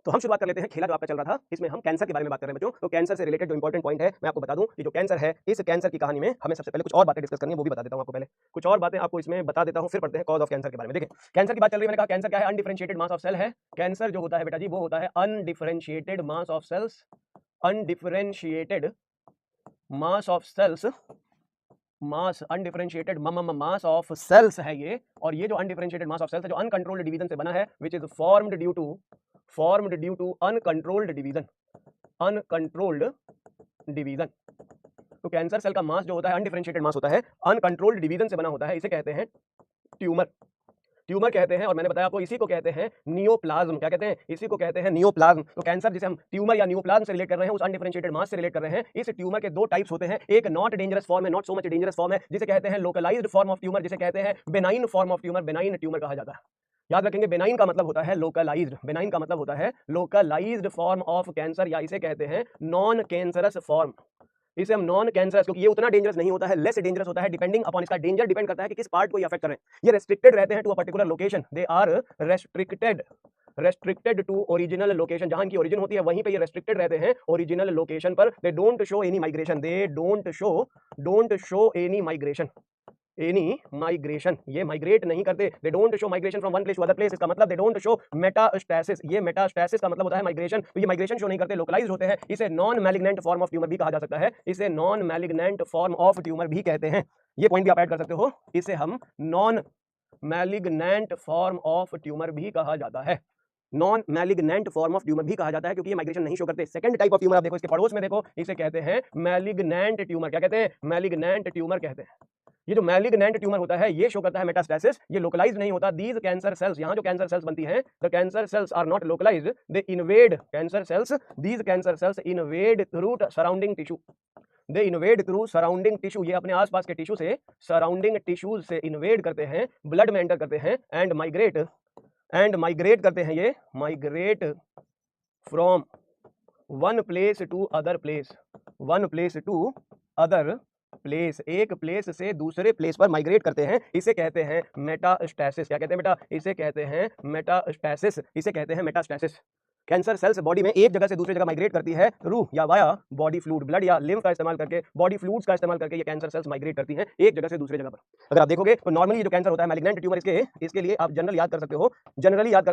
तो हम शुरुआत कर लेते हैं, खेला जो आपका चल रहा था, इसमें हम कैंसर के बारे में बात कर रहे हैं बच्चों। तो कैंसर से रिलेटेड जो इंपॉर्टेंट पॉइंट है, मैं आपको बता दूं कि जो कैंसर है, इस कैंसर की कहानी में हमें सबसे पहले कुछ और बातें डिस्कस करनी है, वो भी बता देता हूं आपको। पहले कुछ और बातें आपको इसमें बता देता हूं, फिर पढ़ते हैं कॉज ऑफ कैंसर के बारे में। देखिए, कैंसर की बात चल रही है, मैंने कहा कैंसर क्या है? अनडिफरेंशिएटेड मास ऑफ सेल है। कैंसर जो होता है बेटा जी, वो होता है undifferentiated mass of cells, undifferentiated mass of cells, mass undifferentiated mass of cells है ये। और ये जो अनडिफरेंशिएटेड मास ऑफ सेल्स है, जो अनकंट्रोल्ड डिवीजन से बना है, which is formed due to uncontrolled division. तो कैंसर सेल का मास जो होता है, अनडिफरेंशिएटेड मास होता है, अनकंट्रोल्ड डिवीजन से बना होता है, इसे कहते हैं ट्यूमर कहते हैं। और मैंने बताया आपको, इसी को कहते हैं नियोप्लाज्म। क्या कहते हैं? इसी को कहते हैं नियोप्लाज्म। तो कैंसर जिसे हम ट्यूमर या नियोप्लाज्म से रिलेट कर रहे हैं, उस अनडिफरेंशिएटेड मास से रिलेट कर रहे हैं। इस ट्यूमर के दो टाइप्स होते हैं, एक नॉट डेंजरस फॉर्म है, not so much dangerous form है, जिसे कहते हैं लोकलाइज्ड फॉर्म ऑफ ट्यूमर, जिसे कहते हैं benign form of tumour, benign tumour कहा जाता है। याद रखेंगे, बेनाइन का मतलब होता है लोकलाइज्ड, बेनाइन का मतलब होता है लोकलाइज्ड फॉर्म ऑफ कैंसर, या इसे कहते हैं नॉन कैंसरस फॉर्म। इसे हम नॉन कैंसरस, क्योंकि ये उतना डेंजरस नहीं होता है, लेस डेंजरस होता है, डिपेंडिंग अपॉन, इसका डेंजर डिपेंड करता है कि किस पार्ट को ये अफेक्ट कर रहे हैं। ये रेस्ट्रिक्टेड रहते हैं to a particular location, they are restricted to original location, जहां की ओरिजिन होती है वहीं पे ये रेस्ट्रिक्टेड रहते हैं ओरिजिनल लोकेशन पर। They don't show any migration, ये माइग्रेट नहीं करते। They don't show migration from one place to other place, इसका मतलब दे डोंट शो मेटास्टेसिस, ये मेटास्टेसिस का मतलब होता है माइग्रेशन। तो ये माइग्रेशन शो नहीं करते, लोकलाइज्ड होते हैं। इसे non malignant form of tumour भी कहा जा सकता है, इसे non malignant form of tumour भी कहते हैं। ये पॉइंट भी आप ऐड कर सकते हो, इसे हम non malignant form of tumour भी कहा जाता है, non malignant form of tumour भी कहा जाता है, क्योंकि ये माइग्रेशन नहीं शो करते। सेकंड टाइप ऑफ ट्यूमर आप देखो, इसके पड़ोस में देखो, इसे कहते हैं मैलिग्नेंट ट्यूमर। क्या कहते हैं? मैलिग्नेंट ट्यूमर कहते हैं। ये जो मैलिग्नेंट ट्यूमर होता है, ये शो करता है मेटास्टेसिस, ये लोकलाइज्ड नहीं होता। दीज कैंसर सेल्स, यहाँ जो कैंसर सेल्स बनती हैं, the cancer cells are not localised, they invade, cancer cells, these cancer cells invade through surrounding tissue, they invade through surrounding tissue, ये अपने आसपास के टिश्यू से, सराउंडिंग टिश्यूज से इन्वेड करते हैं, ब्लड में एंटर करते हैं, एंड माइग्रेट करते हैं, ये migrate from one place to other place, एक प्लेस से दूसरे प्लेस पर माइग्रेट करते हैं, इसे कहते हैं मेटास्टेसिस। क्या कहते हैं बेटा? इसे कहते हैं मेटास्टेसिस। कैंसर सेल्स बॉडी में एक जगह से दूसरी जगह माइग्रेट करती है थ्रू या वाया बॉडी फ्लूइड, ब्लड या लिम्फ का इस्तेमाल करके, बॉडी फ्लूइड्स का इस्तेमाल करके ये कैंसर सेल्स माइग्रेट करती हैं एक जगह से दूसरी जगह पर। अगर आप देखोगे तो नॉर्मली जो कैंसर होता है मैलिग्नेंट ट्यूमर, इसके लिए आप जनरली याद कर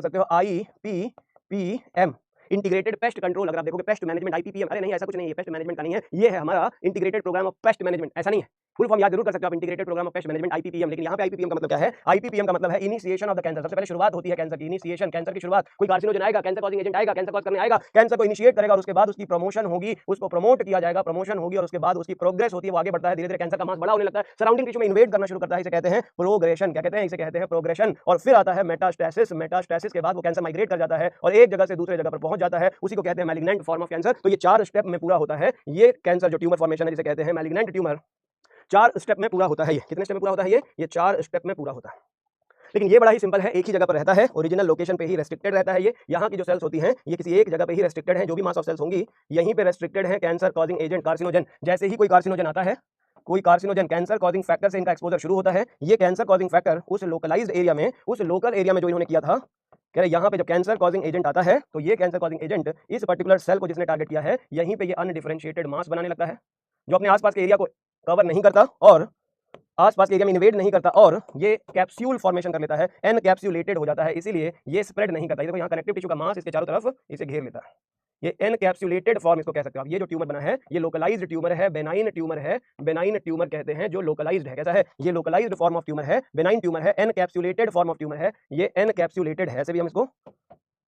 सकते हो IPPM, इंटीग्रेटेड पेस्ट कंट्रोल। अगर आप देखोगे पेस्ट मैनेजमेंट, IPPM, अरे नहीं ऐसा कुछ नहीं है, पेस्ट मैनेजमेंट का नहीं है, ये है हमारा integrated programme of pest management, ऐसा नहीं है। फुल फॉर्म याद जरूर कर सकते हो आप, integrated programme of pest management, IPPM। लेकिन यहाँ पे IPPM का मतलब क्या है? IPPM का मतलब है इनिशिएशन ऑफ द कैंसर। सबसे पहले शुरुआत होती है कैंसर की, इनिशिएशन, कैंसर की शुरुआत। कोई कार्सिनोजन आएगा, कैंसर कॉजिंग एजेंट आएगा, कैंसर कॉज करने आएगा, कैंसर को इनिशिएट करेगा, और उसके बाद उसकी प्रमोशन होगी, उसको प्रमोट किया जाएगा, प्रमोशन होगी, और उसके बाद उसकी प्रोग्रेस होती है, वो आगे बढ़ता है, धीरे धीरे कैंसर का मास बड़ा होने लगता है, सराउंडिंग टिश्यू में इन्वेड करना शुरू करता है, इसे कहते हैं प्रोग्रेशन। क्या कहते हैं? इसे कहते हैं प्रोग्रेशन। और फिर आता है मेटास्टेसिस, मेटास्टेसिस के बाद वो कैंसर माइग्रेट कर जाता है और एक जगह से दूसरे जगह पर पहुंच जाता है, उसी को कहते हैं मैलिग्नेंट फॉर्म ऑफ कैंसर। तो ये 4 स्टेप में पूरा होता है ये कैंसर, जो ट्यूमर फॉर्मेशन है, जिसे कहते हैं मैलिग्नेंट ट्यूमर, 4 स्टेप में पूरा होता है। ये कितने स्टेप में पूरा होता है? ये 4 स्टेप में पूरा होता है। लेकिन ये बड़ा ही सिंपल है, एक ही जगह पर रहता है, ओरिजिनल लोकेशन पे ही रेस्ट्रिक्टेड रहता है। ये यहाँ की जो सेल्स होती हैं, ये किसी एक जगह पे ही रेस्ट्रिक्टेड हैं, जो भी मास ऑफ सेल्स होंगी यहीं पे रेस्ट्रिक्टेड है। कैंसर कॉजिंग एजेंट, कार्सिनोजन, जैसे ही कोई कार्सिनोजन आता है, कोई कार्सिनोजन, कैंसर कॉजिंग फैक्टर से इनका एक्सपोजर शुरू होता है, ये कैंसर कॉजिंग फैक्टर उस लोकलाइज्ड एरिया में, उस लोकल एरिया में जो इन्होंने किया था, कह रहे यहाँ पे जब कैंसर कॉजिंग एजेंट आता है तो ये कैंसर कॉजिंग एजेंट इस पर्टिकुलर सेल को जिसने टारगेट किया है यहीं पे ये अनडिफरेंशिएटेड मास बनाने लगता है जो अपने आसपास के एरिया को कवर नहीं करता और आसपास के एरिया में इन्वेड नहीं करता और ये कैप्सूल फॉर्मेशन कर लेता है, एनकैप्सुलेटेड हो जाता है, इसीलिए ये स्प्रेड नहीं करता। ये देखो यहाँ कनेक्टिव टिश्यू का मास इसके चारों तरफ इसे घेर लेता है, ये एनकैप्सुलेटेड फॉर्म इसको कह सकते हो आप। ये जो ट्यूमर बना है ये लोकलाइज्ड ट्यूमर है, बेनाइन ट्यूमर है, बेनाइन ट्यूमर कहते हैं जो लोकलाइज्ड है। कैसा है? ये लोकलाइज्ड फॉर्म ऑफ ट्यूमर है, बेनाइन ट्यूमर है, एनकैप्सुलेटेड फॉर्म ऑफ ट्यूमर है, ये एनकैप्सुलेटेड है, ऐसे भी हम इसको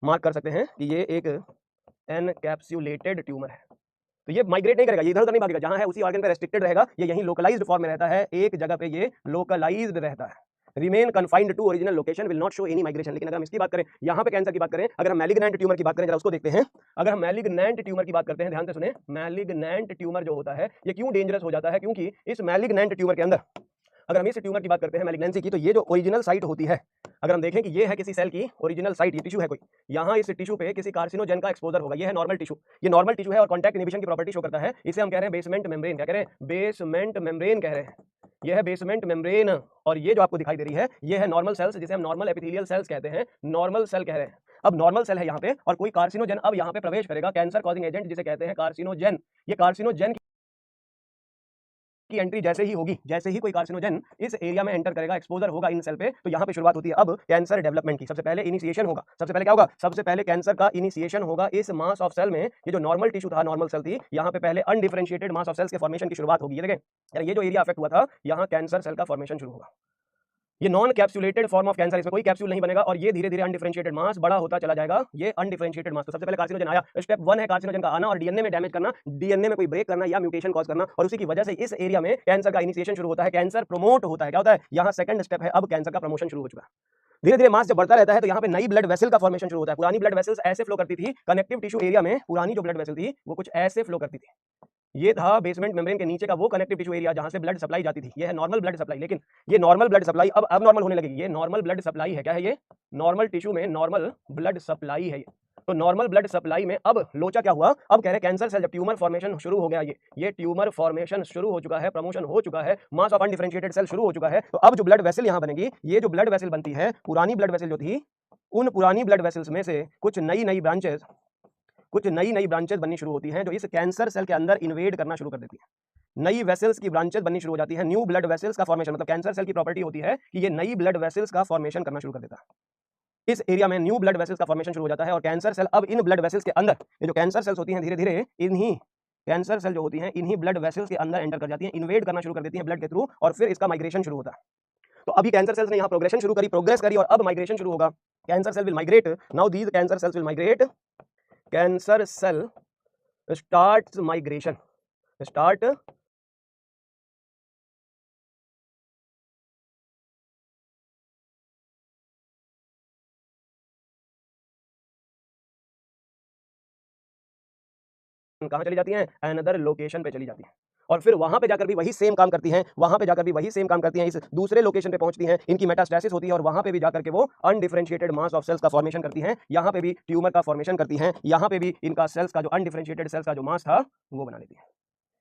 मार्क कर सकते हैं कि ये एक एनकैप्सुलेटेड ट्यूमर है। तो ये माइग्रेट नहीं करेगा, ये इधर उधर नहीं भागेगा, जहां है उसी ऑर्गन पे रेस्ट्रिक्टेड रहेगा, ये यहीं लोकलाइज्ड फॉर्म में रहता है, एक जगह पे ये लोकलाइज्ड रहता है, remain confined to original location, will not show any migration. लेकिन अगर हम इसकी बात करें, यहाँ पे कैंसर की बात करें, अगर हम मैलिग्नेंट ट्यूमर की बात करें, जरा उसको देखते हैं। अगर हम मैलिग्नेंट ट्यूमर की बात करते हैं, ध्यान से सुने, मैलिग्नेंट ट्यूमर जो होता है ये क्यों डेंजरस हो जाता है? क्योंकि इस मैलिग्नेंट ट्यूमर के अंदर अगर हम इस ट्यूमर की बात करते हैं मैलिग्नेंसी की, तो ये जो ओरिजिनल साइट होती है, अगर हम देखें कि ये है किसी सेल की ओरिजिनल साइट, ये टिश्यू है कोई, यहाँ इस टिश्यू पे किसी कार्सिनोजन का एक्सपोजर होगा, ये है नॉर्मल टिश्यू, ये नॉर्मल टिश्यू है और कॉन्टैक्ट इनहिबिशन की प्रॉपर्टी शो करता है, इसे हम कह रहे हैं बेसमेंट मेम्ब्रेन। क्या कह रहे हैं? बेसमेंट मेम्ब्रेन कह रहे हैं, ये है बेसमेंट मेम्ब्रेन। और ये जो आपको दिखाई दे रही है ये है नॉर्मल सेल्स, जिसे हम नॉर्मल एपिथेलियल सेल्स कहते हैं, नॉर्मल सेल कह रहे हैं। अब नॉर्मल सेल है यहाँ पे और कोई कार्सिनोजन अब यहाँ पे प्रवेश करेगा, कैंसर कॉजिंग एजेंट जिसे कहते हैं कार्सिनोजन। ये कार्सिनोजन की एंट्री जैसे ही होगी, जैसे ही कोई कार्सिनोजन इस एरिया में एंटर करेगा, एक्सपोजर होगा इन सेल पे, तो यहाँ पे शुरुआत होती है अब कैंसर डेवलपमेंट की। सबसे पहले इनिशिएशन होगा, सबसे पहले क्या होगा? सबसे पहले कैंसर का इनिशिएशन होगा इस मास ऑफ सेल में। ये जो नॉर्मल टिश्यू था, नॉर्मल सेल थी, यहाँ पे पहले अनडिफरेंशिएटेड मास ऑफ सेल्स के फॉर्मेशन की शुरुआत होगी। ये देखें यार, ये जो एरिया अफेक्ट हुआ था, यहाँ कैंसर सेल का फॉर्मेशन शुरू होगा। ये non capsulated form of cancer, इसमें कोई कैप्सूल नहीं बनेगा और ये धीरे धीरे अनडिफरेंशिएटेड मास बड़ा होता चला जाएगा। ये अनडिफरेंशिएटेड मास, तो सबसे पहले कार्सिनोजन आया, स्टेप 1 है कार्सिनोजन का आना और डीएनए में डैमेज करना, डीएनए में कोई ब्रेक करना या म्यूटेशन कॉज करना, और उसी की वजह से इस एरिया में कैंसर का इनिशिएशन शुरू होता है, कैंसर प्रमोट होता है। क्या होता है? यहाँ सेकंड स्टेप है, अब कैंसर का प्रमोशन शुरू हो चुका है। धीरे धीरे मास जब बढ़ता रहता है तो यहाँ पे नई ब्लड वेसल का फॉर्मेशन शुरू होता है। पुरानी ब्लड वेसल्स ऐसे फ्लो करती थी कनेक्टिव टिश्यू एरिया में, पुरानी जो ब्लड वेसल थी वो कुछ ऐसे फ्लो करती थी। ये था बेसमेंट मेम्ब्रेन के नीचे का वो कनेक्टिव टिश्यू एरिया जहां से ब्लड सप्लाई जाती थी। ये है नॉर्मल ब्लड सप्लाई, लेकिन ये नॉर्मल ब्लड सप्लाई अब नॉर्मल होने लगेगी। ये नॉर्मल ब्लड सप्लाई है, क्या है? ये नॉर्मल टिश्यू में नॉर्मल ब्लड सप्लाई है। तो नॉर्मल ब्लड सप्लाई में अब लोचा क्या हुआ? अब कह रहे कैंसर सेल जब ट्यूमर फॉर्मेशन शुरू हो गया, ये ट्यूमर फॉर्मेशन शुरू हो चुका है, प्रमोशन हो चुका है, मास ऑफ अनडिफरेंशिएटेड सेल शुरू हो चुका है, तो अब जो ब्लड वेसल यहाँ बनेगी, ये जो ब्लड वेसल बनती है, पुरानी ब्लड वेसल जो थी, उन पुरानी ब्लड वेसल्स में से कुछ नई ब्रांचेस बननी शुरू होती हैं जो इस कैंसर सेल के अंदर इन्वेड करना शुरू कर देती है। नई वेसल्स की ब्रांचेस बननी शुरू हो जाती है, न्यू ब्लड वेसल्स का फॉर्मेशन, मतलब कैंसर सेल की प्रॉपर्टी होती है कि ये नई ब्लड वेसल्स का फॉर्मेशन करना शुरू कर देता है। इस एरिया में न्यू ब्लड वेसल्स का फॉर्मेशन शुरू हो जाता है और कैंसर सेल अब इन ब्लड वेसल्स के अंदर, ये जो कैंसर सेल्स होती हैं धीरे धीरे इन्हीं कैंसर सेल जो होती हैं इन्हीं ब्लड वेसल्स के अंदर एंटर कर जाती हैं, इन्वेड करना शुरू कर देती हैं ब्लड के थ्रू, और फिर इसका माइग्रेशन शुरू होता है। तो अभी कैंसर सेल्स ने यहाँ प्रोग्रेस करी और अब माइग्रेशन शुरू होगा। Cancer cell will migrate, now these cancer cells will migrate, cancer cell starts migration, start कहाँ चली जाती हैं? अनदर लोकेशन पे चली जाती हैं और फिर वहां पे जाकर भी वही सेम काम करती हैं, इस दूसरे लोकेशन पे पहुंचती हैं, इनकी मेटास्टेसिस होती है और वहां पे भी जाकर के वो अनडिफरेंशिएटेड मास ऑफ सेल्स का फॉर्मेशन करती हैं, यहाँ पे भी ट्यूमर का फॉर्मेशन करती हैं, यहाँ पे भी इनका सेल्स का जो अनडिफरेंशिएटेड सेल्स का जो मास था वो बना लेती है।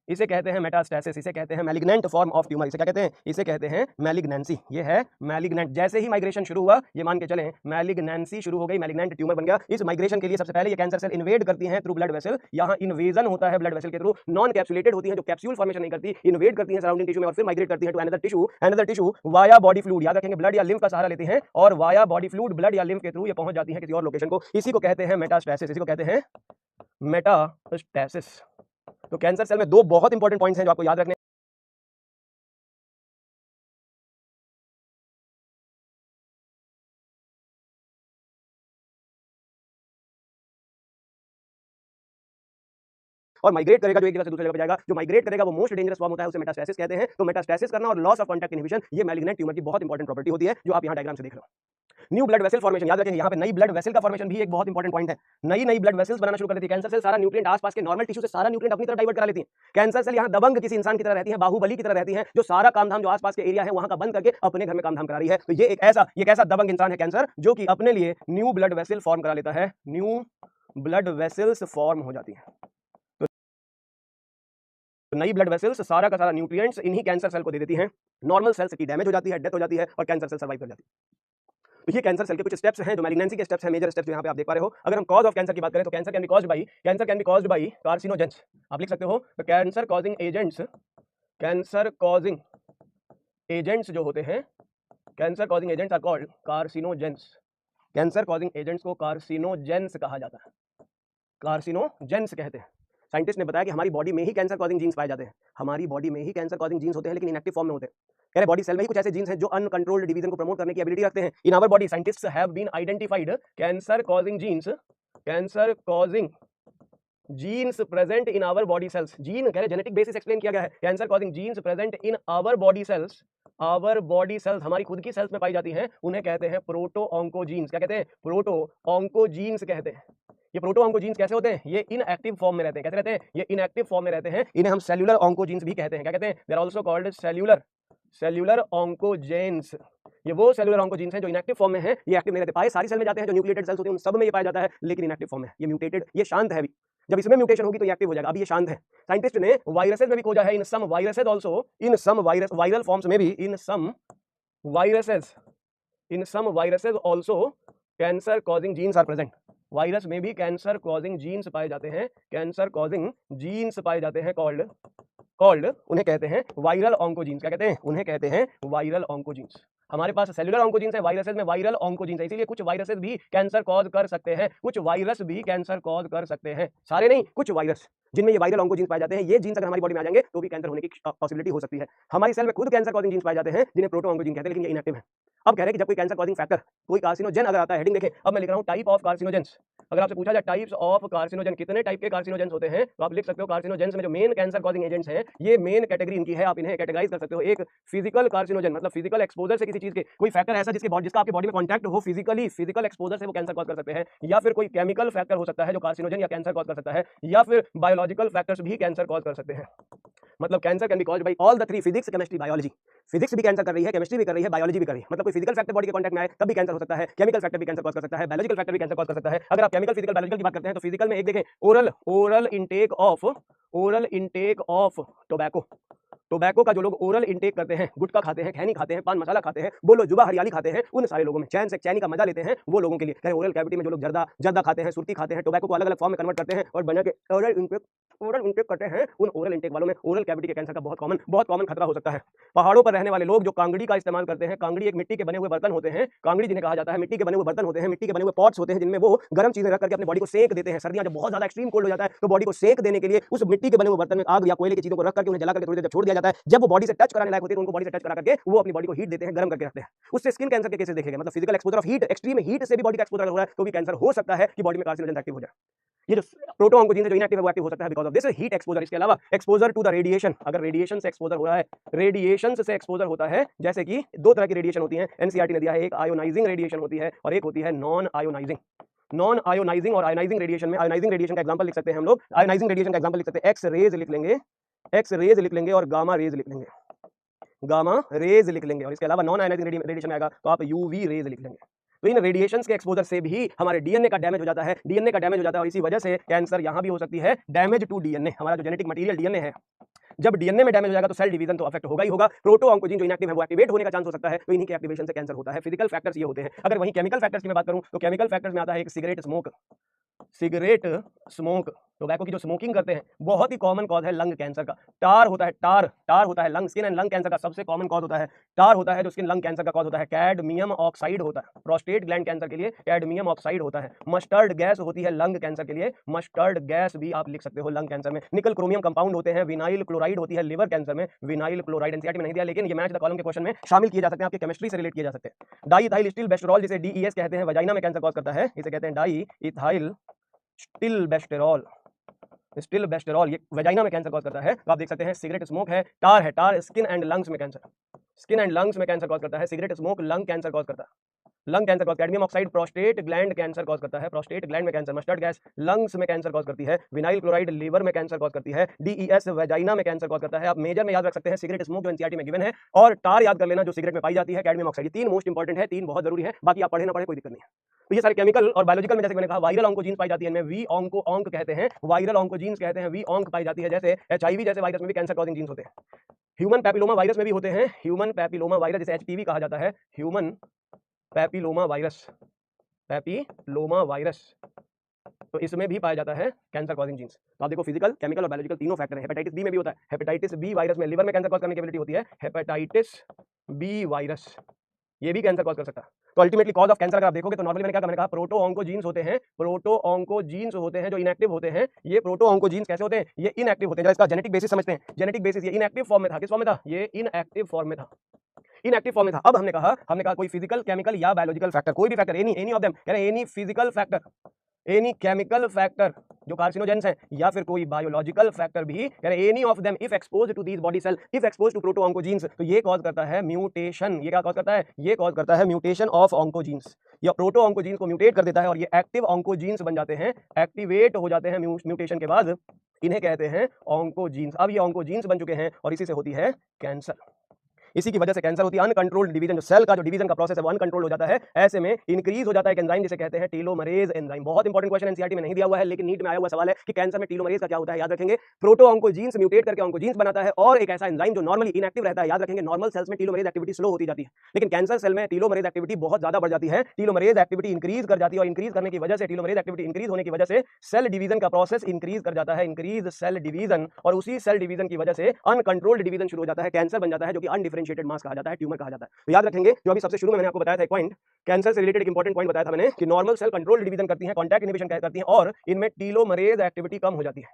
इसे कहते हैं मेटास्टेसिस, इसे कहते हैं मैलिग्नेंट फॉर्म ऑफ ट्यूमर, इसे क्या कहते हैं? इसे कहते हैं मैलिग्नेंसी। ये है मैलिग्नेंट। जैसे ही माइग्रेशन शुरू हुआ, ये मान के चलें मैलिग्नेंसी शुरू हो गई, मैलिग्नेंट ट्यूमर बन गया। इस माइग्रेशन के लिए सबसे पहले ये कैंसर सेल इन्वेड करती हैं थ्रू ब्लड वेसल, यहाँ इन्वेजन होता है ब्लड वेसल के थ्रू, नॉन कैप्सुलेटेड होती है जो कैप्सूल फॉर्मेशन नहीं करती, इन्वेड करती है सराउंडिंग टिश्यू में और फिर माइग्रेट करती है to another tissue via body fluid. याद रखेंगे ब्लड या लिम्फ का सहारा लेती हैं और वाया बॉडी फ्लूइड ब्लड या लिम्फ के थ्रू ये पहुंच जाती है किसी और लोकेशन को। इसी को कहते हैं मेटास्टेसिस, इसी को कहते हैं मेटास्टेसिस। तो कैंसर सेल में दो बहुत इंपॉर्टेंट पॉइंट्स हैं जो आपको याद रखने और माइग्रेट करेगा जो एक जगह से दूसरी जगह पे जाएगा, जो माइग्रेट करेगा वो मोस्ट डेंजरस फॉर्म होता है, उसे मेटास्टेसिस कहते हैं। तो मेटास्टेसिस करना और लॉस ऑफ कॉन्टैक्ट इनहिबिशन ये मैलिग्नेंट ट्यूमर की बहुत इंपॉर्टेंट प्रॉपर्टी होती है जो आप यहाँ डायग्राम से देख रहे हो। न्यू ब्लड वेसल फॉर्मेशन, याद रखेंगे यहाँ पे नई ब्लड वेसल का फॉर्मेशन भी एक बहुत इंपॉर्टेंट पॉइंट है। नई ब्लड वेसल्स बनाना शुरू कर देती है। कैंसर सेल सारा न्यूट्रिएंट आसपास के नॉर्मल टिश्यू से सारा न्यूट्रिएंट अपनी तरफ डाइवर्ट करा लेती है। कैंसर सेल यहाँ दबंग किसी इंसान की तरह रहती है, बाहुबली की तरह रहती है, जो सारा कामधाम जो आसपास के एरिया है वहां का बंद करके अपने घर में कामधाम करा रही है। तो ये एक ऐसा दबंग इंसान है कैंसर, जो कि अपने लिए न्यू ब्लड वेसल फॉर्म करा लेता है, न्यू ब्लड वेसल्स फॉर्म हो जाती है। नई ब्लड वेसल्स सारा का सारा न्यूट्रिएंट्स इन्हीं कैंसर सेल को दे देती हैं, नॉर्मल सेल्स की डैमेज हो जाती है, डेथ हो जाती है और कैंसर सेल सर्वाइव कर जाती है। तो ये कैंसर सेल के कुछ स्टेप्स हैं जो मैलिग्नेंसी के स्टेप्स हैं, मेजर स्टेप्स जो यहाँ पे आप देख पा रहे हो। अगर हम कॉज ऑफ कैंसर की बात करें तो cancer can be caused by carcinogens, आप लिख सकते हो। तो कैंसर कॉजिंग एजेंट्स जो होते हैं, cancer causing agents are called carcinogens. Cancer causing agents को कार्सिनोजेंस कहा जाता है, कार्सिनोजेंस कहते हैं। साइंटिस्ट ने बताया कि हमारी बॉडी में ही कैंसर कॉजिंग जीन्स पाए जाते हैं, हमारी बॉडी में ही कैंसर कॉजिंग जीन्स होते हैं, लेकिन इनएक्टिव फॉर्म में होते हैं। कह रहे बॉडी सेल में ही कुछ ऐसे जीन्स हैं जो अनकंट्रोल्ड डिवीजन को प्रमोट करने की एबिलिटी रखते हैं। In our body scientists have been identified cancer causing genes present in our body cells. Gene कह रहे जेनेटिक बेसिस एक्सप्लेन किया गया है। Cancer causing genes present in our body cells हमारी खुद की सेल्स में पाई जाती हैं, उन्हें कहते हैं प्रोटो ऑन्कोजीन्स। क्या कहते हैं? प्रोटो ऑन्कोजीन्स कहते हैं। ये प्रोटो ऑन्कोजीन्स कैसे होते हैं? ये इनएक्टिव फॉर्म में रहते हैं। कैसे रहते हैं? ये इनएक्टिव फॉर्म में रहते हैं। इन्हें हम सेल्यूलर ऑन्कोजीन्स भी कहते हैं। क्या कहते हैं? They are also called cellular oncogenes. ये वो सेल्यूलर ऑन्कोजीन्स हैं जो इनएक्टिव फॉर्म में है, ये एक्टिव नहीं रहते। पाए सारी सेल में जाते हैं, जो न्यूक्लिएटेड सेल्स होते हैं उन सब में ये पाया जाता है, लेकिन इनएक्टिव फॉर्म में। ये म्यूटेटेड, ये शांत है अभी। जब इसमें म्यूटेशन होगी तो ये एक्टिव हो जाएगा, अभी ये शांत है। साइंटिस्ट ने वायरसेस में भी खोजा है, in some viruses also, in some viral forms में भी, in some viruses also cancer causing genes are present. Virus में भी कैंसर कॉजिंग जीन्स पाए जाते हैं, कैंसर कॉजिंग जीन्स पाए जाते हैं, कॉल्ड उन्हें कहते हैं वायरल ऑन्कोजीन्स। क्या कहते हैं? उन्हें कहते हैं वायरल ऑन्कोजीन्स। हमारे पास सेलुलर ऑन्कोजीन्स है, वायरसेस में वायरल ऑन्कोजीन्स है। इसीलिए कुछ वायरसेस भी कैंसर कॉज कर सकते हैं, कुछ वायरस भी कैंसर कॉज कर सकते हैं, सारे नहीं, कुछ वायरस जिनमें ये वायरल ऑन्कोजीन्स पाए जाते हैं। ये जीन्स अगर हमारी बॉडी में आ जाएंगे तो भी कैंसर होने की पॉसिबिलिटी हो सकती है। हमारी सेल में खुद कैंसर कॉजिंग जीन्स पाए जाते हैं जिन्हें प्रोटो ऑन्कोजीन कहते हैं, लेकिन ये इनएक्टिव है। अब कह रहे हैं कि जब कोई कैंसर कॉजिंग फैक्टर, कोई कार्सिनोजेन अगर आता है, हेडिंग देखें, अब मैं लिख रहा हूं टाइप ऑफ कार्सिनोजेंस। अगर आपसे पूछा जाए टाइप्स ऑफ कार्सिनोजेन, कितने टाइप के कार्सिनोजेंस होते हैं, तो आप लिख सकते हो कार्सिनोजेंस में जो मेन कैंसर कॉजिंग एजेंट्स हैं, ये मेन कैटेगरी इनकी है, आप इन्हें कैटेगराइज कर सकते हो। एक फिजिकल कार्सिनोजेन, मतलब फिजिकल एक्सपोजर से किसी चीज के, कोई फैक्टर ऐसा जिसका आपके बॉडी में कॉन्टैक्ट हो, फिजिकल एक्सपोजर से वो कैंसर कॉज कर सकते हैं। या फिर कोई केमिकल फैक्टर हो सकता है जो कार्सिनोजेन या कैंसर कॉज कर सकता है, या फिर बायोलॉजिकल फैक्टर्स भी कैंसर कॉज कर सकते हैं। मतलब cancer can be caused by all the three, physics, chemistry, biology. Physics भी कैंसर कर रही है, केमिस्ट्री भी कर रही है, बायोलॉजी भी कर रही है। मतलब कोई फिजिकल फैक्टर बॉडी के कॉन्टैक्ट में आए तब भी कैंसर हो सकता है, केमिकल फैक्टर भी कैंसर कॉज कर सकता है, बायोलॉजिकल फैक्टर भी कैंसर कॉज कर सकता है। अगर आप केमिकल, फिजिकल, बायोलॉजिकल की बात करते हैं तो फिजिकल में एक देखें, ओरल इंटेक ऑफ टोबैको का जो लोग ओरल इंटेक करते हैं, गुटखा खाते हैं, खैनी खाते हैं, पान मसाला खाते हैं, बोलो जुबा हरियाली खाते हैं, उन सारे लोगों में चैनी का मजा लेते हैं, वो लोगों के लिए कह रहे ओरल कैविटी में जो लोग जर्दा खाते हैं, सुर्ती खाते हैं, टोबैको को अलग अलग फॉर्म में कन्वर्ट करते हैं और बना के ओरल इंटेक करते हैं, उन ओरल इंटेक वालों में ओरल कैविटी के कैंसर का बहुत कॉमन खतरा हो सकता है। पहाड़ों पर रहने वाले लोग जो कांगड़ी का इस्तेमाल करते हैं, कांगड़ी एक मिट्टी के बने हुए बर्तन होते हैं, कांगड़ी जिन्हें कहा जाता है, मिट्टी के बने हुए बर्तन होते हैं, मिट्टी के बने हुए पॉट्स होते हैं, जिनमें वो गर्म चीजें रख करके अपनी बॉडी को सेक देते हैं। सर्दियां जब बहुत ज्यादा एक्सट्रीम कोल्ड हो जाता है तो बॉडी को सेक देने के लिए उस मिट्टी के बने हुए बर्तन में आग या कोयले की चीजों को रख करके उन्हें जला करके थोड़ी देर छोड़ दिया जाता है। जब वो बॉडी से टच कराने लायक होते हैं तो उनको बॉडी से टच करा करके वो अपनी बॉडी को हीट देते हैं, गर्म करके रखते हैं। उससे स्किन कैंसर के केसेस देखे गए। मतलब physical exposure of heat, extreme heat से भी बॉडी का एक्सपोजर हो रहा है तो भी कैंसर हो सकता है कि बॉडी में कार्सिनोजेन एक्टिव हो जाए। ये जो प्रोटो ऑन्कोजीन जो इनएक्टिव है वो एक्टिव हो सकता है because of this heat exposure. इसके अलावा एक्सपोजर टू द रेडिएशन, अगर रेडिएशन से एक्सपोजर हो रहा है, रेडिएशन से एक्सपोजर होता है, जैसे कि दो तरह की रेडिएशन होती है, एनसीईआरटी ने दिया है, एक आयोनाइजिंग रेडिएशन होती है और एक होती है नॉन आयोनाइजिंग और आयोनाइजिंग रेडिएशन में, आयोनाइजिंग रेडिएशन का एग्जांपल लिख सकते हैं हम लोग, आयोनाइजिंग रेडिएशन का एग्जांपल लिख सकते हैं, एक्स रेज लिख लेंगे और गामा रेज लिख लेंगे और इसके अलावा नॉन आयोनाइजिंग रेडिएशन आएगा तो आप यूवी रेज लिख लेंगे। तो इन रेडिएशंस के एक्सपोजर से भी हमारे डीएनए का डैमेज हो जाता है, और इसी वजह से कैंसर यहां भी हो सकती है। डैमेज टू डीएनए, हमारा जो जेनेटिक मटेरियल डीएनए है, जब डीएनए में डैमेज हो जाएगा तो सेल डिवीजन तो अफेक्ट होगा ही होगा। प्रोटो ऑन्कोजीन जो इनएक्टिव है वो एक्टिवेट होने का चांस हो सकता है, तो इन्हीं के एक्टिवेशन से कैंसर होता है। फिजिकल फैक्टर्स ये होते हैं। अगर वहीं केमिकल फैक्टर्स की मैं बात करूं तो केमिकल फैक्टर्स में आता है एक सिगरेट स्मोक, टोबैको की जो स्मोकिंग करते हैं, बहुत ही कॉमन कॉज है लंग कैंसर का। टार होता है lung, skin and lung cancer का सबसे कॉमन कॉज होता है टार होता है, जो स्किन लंग कैंसर का कॉज होता है। कैडमियम ऑक्साइड होता है प्रोस्टेट ग्लैंड कैंसर के लिए, कैडमियम ऑक्साइड होता है। मस्टर्ड गैस होती है लंग कैंसर के लिए, मस्टर्ड गैस भी आप लिख सकते हो लंग कैंसर में। निकल क्रोमियम कंपाउंड होते हैं, विनाइल क्लोराइड होती है लिवर कैंसर में, विनाइल क्लोराइड एनसीईआरटी में नहीं दिया, लेकिन ये मैच द कॉलम के क्वेश्चन में शामिल किए जा सकते हैं, आपके केमिस्ट्री से रिलेट किए जा सकते हैं। डाईइथाइल स्टील बेस्टेरॉल जिसे डीईएस कहते हैं, वजाइना में कैंसर कॉज करता है, इसे कहते हैं डाईइथाइल स्टिल बेस्टेरॉल, ये वेजाइना में कैंसर कॉज करता है। तो आप देख सकते हैं सिगरेट स्मोक है, टार स्किन एंड लंग्स में कैंसर कॉज करता है। Cigarette smoke lung cancer cause करता है, cadmium oxide prostate gland cancer cause करता है, प्रोस्टेट ग्लैंड में कैंसर। मस्टर्ड गैस लंग्स में कैंसर कॉज करती है, विनाइल क्लोराइड लिवर में कैंसर कॉज करती है, डीईएस वेजाइना में कैंसर कॉज करता है। आप मेजर में याद रख सकते हैं सिगरेट स्मोक जो एनसीईआरटी में गिवन है, और टार याद कर लेना जो सिगरेट में पाई जाती है, कैडमियम ऑक्साइड। तीन मोस्ट इंपॉर्टेंट है, तीन बहुत जरूरी है, बाकी आप पढ़े ना पढ़े कोई दिक्कत नहीं है। तो ये सारे केमिकल और बायोलॉजिकल में जैसे मैंने कहा वायरल ऑन्कोजीन्स पाई जाती है, इनमें वी ऑन्क कहते हैं, वायरल ऑन्कोजीन्स कहते हैं, वी ऑन्क पाई जाती है। जैसे एचआईवी जैसे वायरस में भी कैंसर कॉजिंग जीन्स होते हैं, ह्यूमन पैपिलोमा वायरस में भी होते हैं, ह्यूमन पैपिलोमा वायरस जिसे एचपीवी कहा जाता है, human papilloma virus, papilloma virus, तो इसमें भी पाया जाता है कैंसर कॉजिंग जीन्स। तो आप देखो फिजिकल, केमिकल और बायोलॉजिकल तीनों फैक्टर है। हेपेटाइटिस बी में भी होता है, हेपेटाइटिस बी वायरस में लिवर में कैंसर कॉज करने की एबिलिटी होती है, हेपेटाइटिस बी वायरस ये भी कैंसर कॉज कर सकता है। तो अल्टीमेटली कॉज ऑफ कैंसर अगर आप देखोगे तो नॉर्मली मैंने कहा प्रोटो ऑन्कोजीन्स होते हैं, प्रोटो ऑन्कोजीन्स होते हैं जो इनएक्टिव होते हैं। ये प्रोटो ऑन्कोजीन्स कैसे होते हैं, ये इनएक्टिव होते हैं। इसका जेनेटिक बेसिस समझते हैं, जेनेटिक बेसिस ये इनएक्टिव फॉर्म में था। किस फॉर्म में था, ये इनएक्टिव फॉर्म में था, इनएक्टिव फॉर्म में था। अब हमने कहा कोई फिजिकल, केमिकल या बायोलॉजिकल फैक्टर, कोई भी फैक्टर, एनी ऑफ देम, कह रहे हैं any physical factor, any chemical factor जो कार्सिनोजेंस हैं, या फिर कोई बायोलॉजिकल फैक्टर भी, कह रहे हैं any of them if exposed to these body cell, if exposed to proto oncogenes, तो ये कॉज करता है म्यूटेशन। ये क्या कॉज करता है, ये कॉज करता है म्यूटेशन ऑफ ऑन्कोजीन्स, या प्रोटो ऑन्कोजीन्स को म्यूटेट कर देता है और ये एक्टिव ऑन्कोजीन्स बन जाते हैं, एक्टिवेट हो जाते हैं म्यूटेशन के बाद, इन्हें कहते हैं ऑन्कोजीन्स। अब ये ऑन्कोजीन्स बन चुके हैं और इसी से होती है कैंसर। इसी की वजह से कैंसर होती है। अनकंट्रोल्ड डिवीजन, जो सेल का जो डिवीजन का प्रोसेस है वो अनकंट्रोल हो जाता है। ऐसे में इंक्रीज हो जाता है एक एंजाइम जिसे कहते हैं टेलोमरेज एंजाइम। बहुत इंपॉर्टेंट क्वेश्चन एनसीईआरटी में नहीं दिया हुआ है, लेकिन नीट में आया हुआ सवाल है कि कैंसर में टेलोमरेज का क्या होता है। याद रखेंगे, प्रोटो ऑन्कोजीन्स म्यूटेट करके ऑन्कोजीन्स बनाता है और एक ऐसा एंजाइम जो नॉर्मली इनएक्टिव रहता है। याद रखेंगे, नॉर्मल सेल्स में टेलोमरेज एक्टिविटी स्लो होती जाती है, लेकिन कैंसर सेल में टेलोमरेज एक्टिविटी बहुत ज्यादा बढ़ जाती है। टेलोमरेज एक्टिविटी इंक्रीज कर जाती है और इंक्रीज करने की वजह से, टेलोमरेज एक्टिविटी इंक्रीज होने की वजह से सेल डिवीजन का प्रोसेस इंक्रीज कर जाता है, इंक्रीज सेल डिवीजन, और उसी सेल डिवीजन की वजह से अनकंट्रोल्ड डिवीजन शुरू हो जाता है, कैंसर बन जाता है, जो कि अनडिफरेंशिएटेड मास कहा जाता है, ट्यूमर कहा जाता है। तो याद रखेंगे, जो अभी सबसे शुरू में मैंने आपको बताया था एक पॉइंट, कैंसर से रिलेटेड एक इंपॉर्टेंट पॉइंट बताया था मैंने कि नॉर्मल सेल कंट्रोल डिवीजन करती हैं, कॉन्टैक्ट इनहिबिशन करती हैं, और इनमें टेलोमरेज एक्टिविटी कम हो जाती है।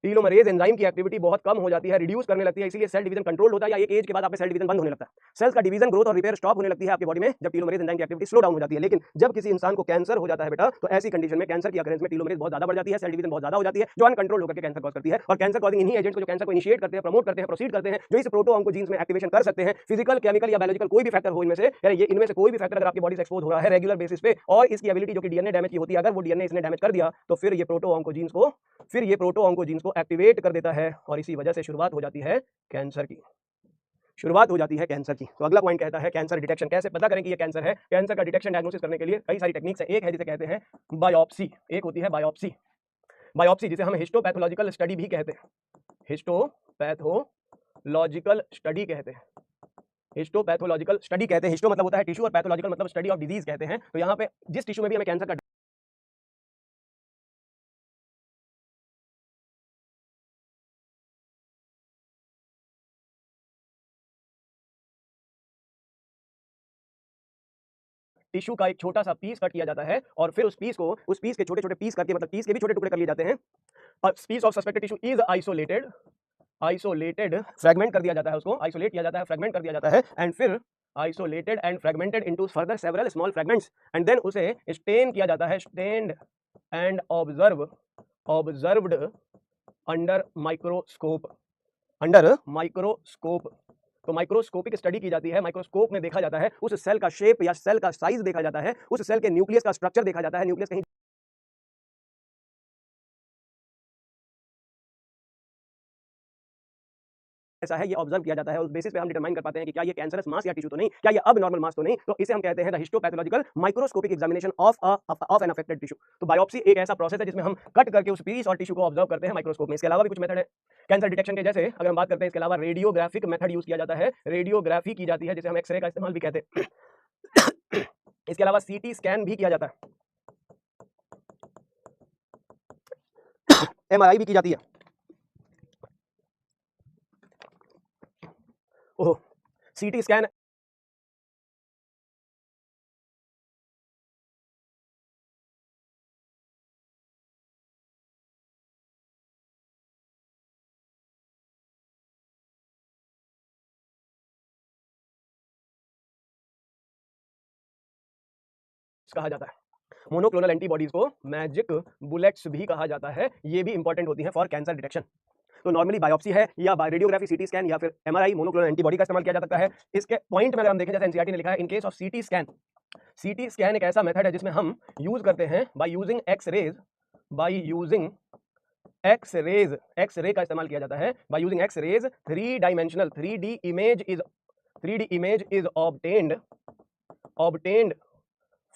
टेलोमरेज एंजाइम की एक्टिविटी बहुत कम हो जाती है, रिड्यूस करने लगती है, इसीलिए सेल डिवीजन कंट्रोल होता है, या एक एज के बाद आपके सेल डिवीजन बंद होने लगता है। सेल्स का डिवीजन, ग्रोथ और रिपेयर स्टॉप होने लगती है आपकी बॉडी में जब टेलोमरेज एंजाइम की एक्टिविटी स्लो डाउन हो जाती है। लेकिन जब किसी इंसान को कैंसर हो जाता है बेटा, तो ऐसी कंडीशन में कैंसर की अकरेंस में टेलोमरेज बहुत ज्यादा बढ़ जाती है, सेल डिवीजन बहुत ज्यादा हो जाती है, जो अनकंट्रोल होकर के कैंसर कॉज करती है। और कैंसर कॉजिंग इन्हीं एजेंट्स को, जो कैंसर को इनिशिएट करते हैं, प्रमोट करते हैं, प्रोसीड करते हैं, जो इस प्रोटो ऑन्कोजीन्स में एक्टिवेशन कर सकते हैं। फिजिकल, केमिकल या बायोलॉजिकल कोई भी फैक्टर हो इनमें से, ये इनमें से कोई भी फैक्टर अगर आपकी बॉडी से एक्सपोज हो रहा है रेगुलर बेसिस पे, और इसकी एबिलिटी जो कि डीएनए डैमेज की होती है, अगर वो डीएनए इसने डैमेज कर दिया, तो फिर ये प्रोटो ऑन्कोजीन्स को एक्टिवेट कर देता है, और इसी वजह से शुरुआत हो जाती है कैंसर की, शुरुआत हो जाती है कैंसर की। तो अगला पॉइंट कहता है कैंसर डिटेक्शन। कैसे पता करें कि ये कैंसर है। कैंसर का डिटेक्शन, डायग्नोसिस करने के लिए कई सारी टेक्निक्स है। एक है जिसे कहते हैं बायोप्सी, एक होती है बायोप्सी, बायोप्सी जिसे हम हिस्टोपैथोलॉजिकल स्टडी भी कहते हैं, हिस्टोपैथोलॉजिकल स्टडी कहते हैं, हिस्टोपैथोलॉजिकल स्टडी कहते हैं। हिस्टो मतलब होता है टिश्यू और पैथोलॉजिकल मतलब स्टडी ऑफ डिजीज कहते हैं। तो यहाँ पे जिस टिश्यू में भी हमें कैंसर का टिश्यू का एक छोटा सा पीस कट किया जाता है, और फिर उस पीस के छोटे छोटे पीस करके, मतलब पीस के भी छोटे टुकड़े कर लिए जाते हैं, और piece of suspected tissue is isolated, fragment कर दिया जाता है, उसको आइसोलेट किया जाता है, फ्रेगमेंट कर दिया जाता है, एंड फिर isolated and fragmented into further several small fragments, and then उसे स्टेन किया जाता है, stained and observed under microscope, तो माइक्रोस्कोपिक स्टडी की जाती है। माइक्रोस्कोप में देखा जाता है, उस सेल का शेप या सेल का साइज देखा जाता है, उस सेल के न्यूक्लियस का स्ट्रक्चर देखा जाता है। न्यूक्लियस कहीं ऐसा है, ये ऑब्जर्व किया जाता है, उस बेसिस पे हम डिटरमाइन कर पाते हैं कि क्या ये कैंसरस मास या टिश्यू तो नहीं, क्या ये अब नॉर्मल मास तो नहीं। तो इसे हम कहते हैं the histopathological microscopic examination of an affected tissue. तो बायोप्सी एक ऐसा प्रोसेस है जिसमें हम कट करके उस पीस और टिश्यू को ऑब्जर्व करते हैं माइक्रोस्कोप में। इसके अलावा भी कुछ मेथड है कैंसर डिटेक्शन के, जैसे अगर हम बात करते हैं, इसके अलावा रेडियोग्राफिक मेथड यूज किया जाता है, रेडियोग्राफी की जाती है, जिसे हम एक्सरे का इस्तेमाल भी कहते हैं। इसके अलावा सीटी स्कैन भी किया जाता है, एमआरआई भी की जाती है। ओह, सीटी स्कैन कहा जाता है। मोनोक्लोनल एंटीबॉडीज को मैजिक बुलेट्स भी कहा जाता है, ये भी इंपॉर्टेंट होती हैं फॉर कैंसर डिटेक्शन। तो नॉर्मली बायोप्सी है, या रेडियोग्राफी, सीटी स्कैन, या फिर एमआरआई, मोनोक्लोनल एंटीबॉडी का इस्तेमाल किया जा सकता है। इसके पॉइंट में अगर हम देखें, जैसे एनसीईआरटी ने लिखा है, in case of CT scan, CT scan एक ऐसा मेथड है जिसमें हम यूज करते हैं बाय यूजिंग एक्स-रेज का इस्तेमाल किया जाता है। By using X-rays, 3 dimensional 3D image is obtained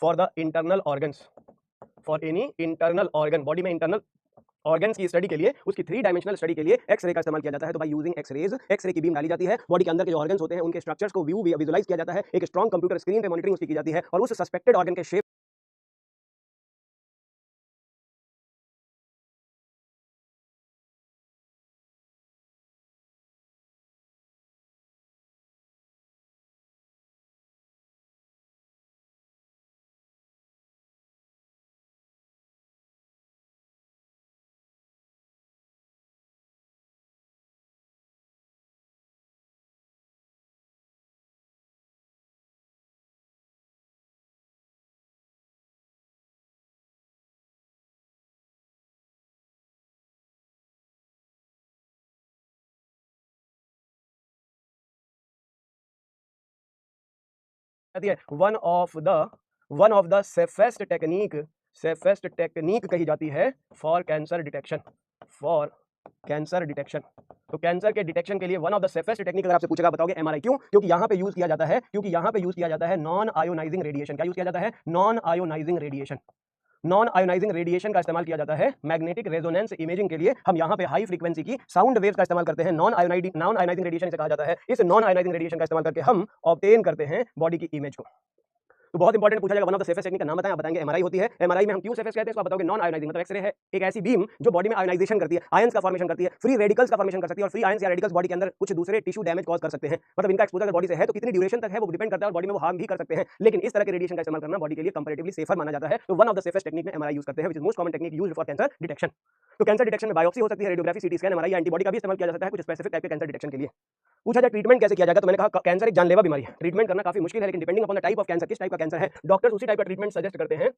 for the internal organs, for any internal organ, body में इंटरनल ऑर्गन्स की स्टडी के लिए, उसकी 3 डायमेंशनल स्टडी के लिए एक्सरे का इस्तेमाल किया जाता है। तो बाय यूजिंग एक्सरेज, एक्सरे की बीम डाली जाती है, बॉडी के अंदर के जो ऑर्गन्स होते हैं उनके स्ट्रक्चर्स को विजुअलाइज किया जाता है, एक स्ट्रॉन्ग कंप्यूटर स्क्रीन पे मॉनिटरिंग उसकी की जाती है और उस सस्पेक्टेड ऑर्गन के शेप आती है। One of the safest technique कही जाती है for cancer detection, for cancer detection. तो कैंसर के डिटेक्शन के लिए one of the safest technique अगर आपसे पूछेगा बताओगे एमआरआई। क्यों? क्योंकि यहां पे यूज किया जाता है नॉन आयोनाइजिंग रेडिएशन। क्या यूज किया जाता है? Non ionising radiation. Non ionising radiation का इस्तेमाल किया जाता है मैग्नेटिक रेजोनेंस इमेजिंग के लिए। हम यहां पे हाई फ्रीक्वेंसी की साउंड वेव्स का इस्तेमाल करते हैं। नॉन आयोनाइजिंग रेडिएशन इसे कहा जाता है। इस नॉन आयोनाइजिंग रेडिएशन का इस्तेमाल करके हम ऑब्टेन करते हैं बॉडी की इमेज को। तो बहुत इंपॉर्टेंट पूछा जाएगा one of the safest technique का नाम बताएं, आप बताएंगे एमआरआई होती है। एमआरआई में हम क्यों सेफेस्ट कहते हैं इसको आप बताओगे। नॉन आयोनाइजिंग मतलब एक्सरे है, एक ऐसी बीम जो बॉडी में आयोनाइजेशन करती है, आयंस का फॉर्मेशन करती है, फ्री रेडिकल्स का फॉर्मेशन कर सकती है और फ्री आयंस या रेडिकल्स बॉडी के अंदर कुछ दूसरे टिश्यू डैमेज कॉज कर सकते हैं। मतलब इनका एक्सपोजर बॉडी से है तो कितनी ड्यूरेशन तक है वो डिपेंड करता है और बॉडी में वो हार्म भी कर सकते हैं। लेकिन इस तरह के रेडिएशन का इस्तेमाल करना बॉडी के लिए कंपैरेटिवली सेफर माना जाता है। तो one of the safest technique में एमआरआई यूज करते हैं, which is most common technique used for cancer detection. तो कैंसर डिटेक्शन में बायोप्सी हो सकती है, रेडियोग्राफी, सीटी स्कैन, एमआरआई या एंटीबॉडी का भी इस्तेमाल किया जा सकता है कुछ स्पेसिफिक टाइप के कैंसर डिटेक्शन के लिए। पूछा जाए ट्रीटमेंट कैसे किया जाएगा, तो मैंने कहा कैंसर एक जानलेवा बीमारी है, ट्रीटमेंट करना काफी मुश्किल है, लेकिन depending upon the type of cancer, किस टाइप का कैंसर है, डॉक्टर्स उसी टाइप का ट्रीटमेंट सजेस्ट करते हैं।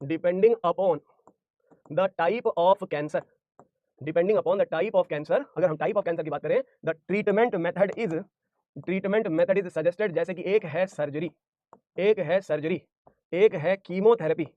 Depending upon the type of cancer, depending upon the type of cancer, अगर हम टाइप ऑफ कैंसर की बात करें, the treatment method is suggested. जैसे कि एक है सर्जरी, एक है कीमोथेरेपी।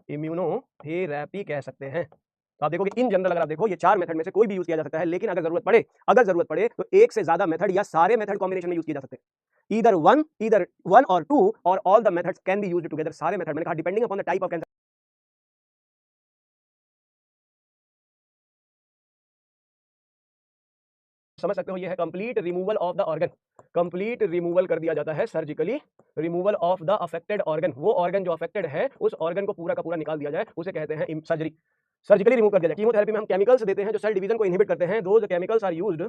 इम्यूनोथेरेपी कह सकते हैं। तो आप देखोगे इन जनरल अगर आप देखो ये 4 मेथड में से कोई भी यूज किया जा सकता है, लेकिन अगर जरूरत पड़े तो एक से ज्यादा मेथड या सारे मेथड कॉम्बिनेशन में यूज किए जा सकते हैं। ईदर वन और टू और all the methods can be used together. सारे मेथड, मैंने कहा depending upon the type of cancer. समझ सकते हो ये है complete removal of the organ, complete removal कर दिया जाता है surgically, removal of the affected organ. वो ऑर्गन जो अफेक्टेड है उस ऑर्गन को पूरा का पूरा निकाल दिया जाए, उसे कहते हैं सर्जरी, सर्जिकली रिमूव कर दिया जाए। कीमोथेरेपी में हम केमिकल्स देते हैं जो सेल डिवीजन को इनहिबिट करते हैं। Those chemicals are used,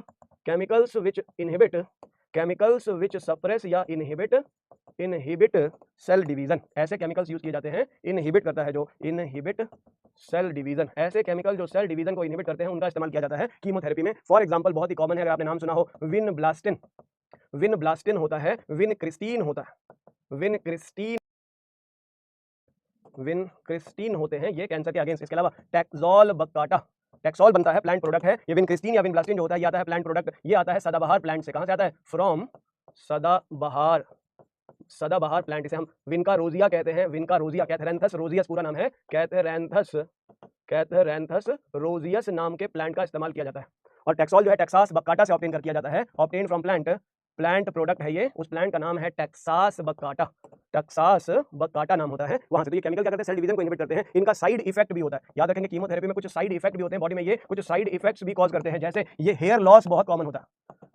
chemicals which suppress या इनहिबिट सेल डिवीजन। ऐसे केमिकल्स यूज किए जाते हैं, इनहिबिट करता है जो इनहिबिट सेल डिवीजन। ऐसे केमिकल जो सेल डिवीजन को इनहिबिट करते हैं उनका इस्तेमाल किया जाता है कीमोथेरेपी में। फॉर एग्जांपल बहुत ही कॉमन है, अगर आपने नाम सुना हो विनब्लास्टिन होता है, विनक्रिस्टीन होते हैं, ये कैंसर के अगेंस्ट। इसके अलावा टैक्सोल बनता है, प्लांट प्रोडक्ट है। ये विनक्रिस्टीन या विनब्लास्टिन जो होता है ये आता है प्लांट प्रोडक्ट, ये आता है सदाबहार प्लांट से। कहां से आता है? फ्रॉम सदाबहार प्लांट। इसे हम विनका रोजिया कहते हैं, विनका रोजिया, कैथेरैंथस रोजियस पूरा नाम है, कैथेरैंथस रोजियस नाम के प्लांट का इस्तेमाल किया जाता है। और टैक्सोल जो है टैक्सास बक्काटा से ऑब्टेन किया जाता है, ऑब्टेन फ्रॉम प्लांट प्रोडक्ट है ये, उस प्लांट का नाम है टैक्सास बक्काटा नाम होता है वहां से। तो ये केमिकल क्या करते हैं? सेल डिवीजन को इनहिबिट करते हैं। इनका साइड इफेक्ट भी होता है, याद रखेंगे कीमोथेरेपी में कुछ साइड इफेक्ट भी होते हैं बॉडी में, ये कुछ साइड इफेक्ट्स भी कॉज करते हैं। जैसे ये हेयर लॉस बहुत कॉमन होता है,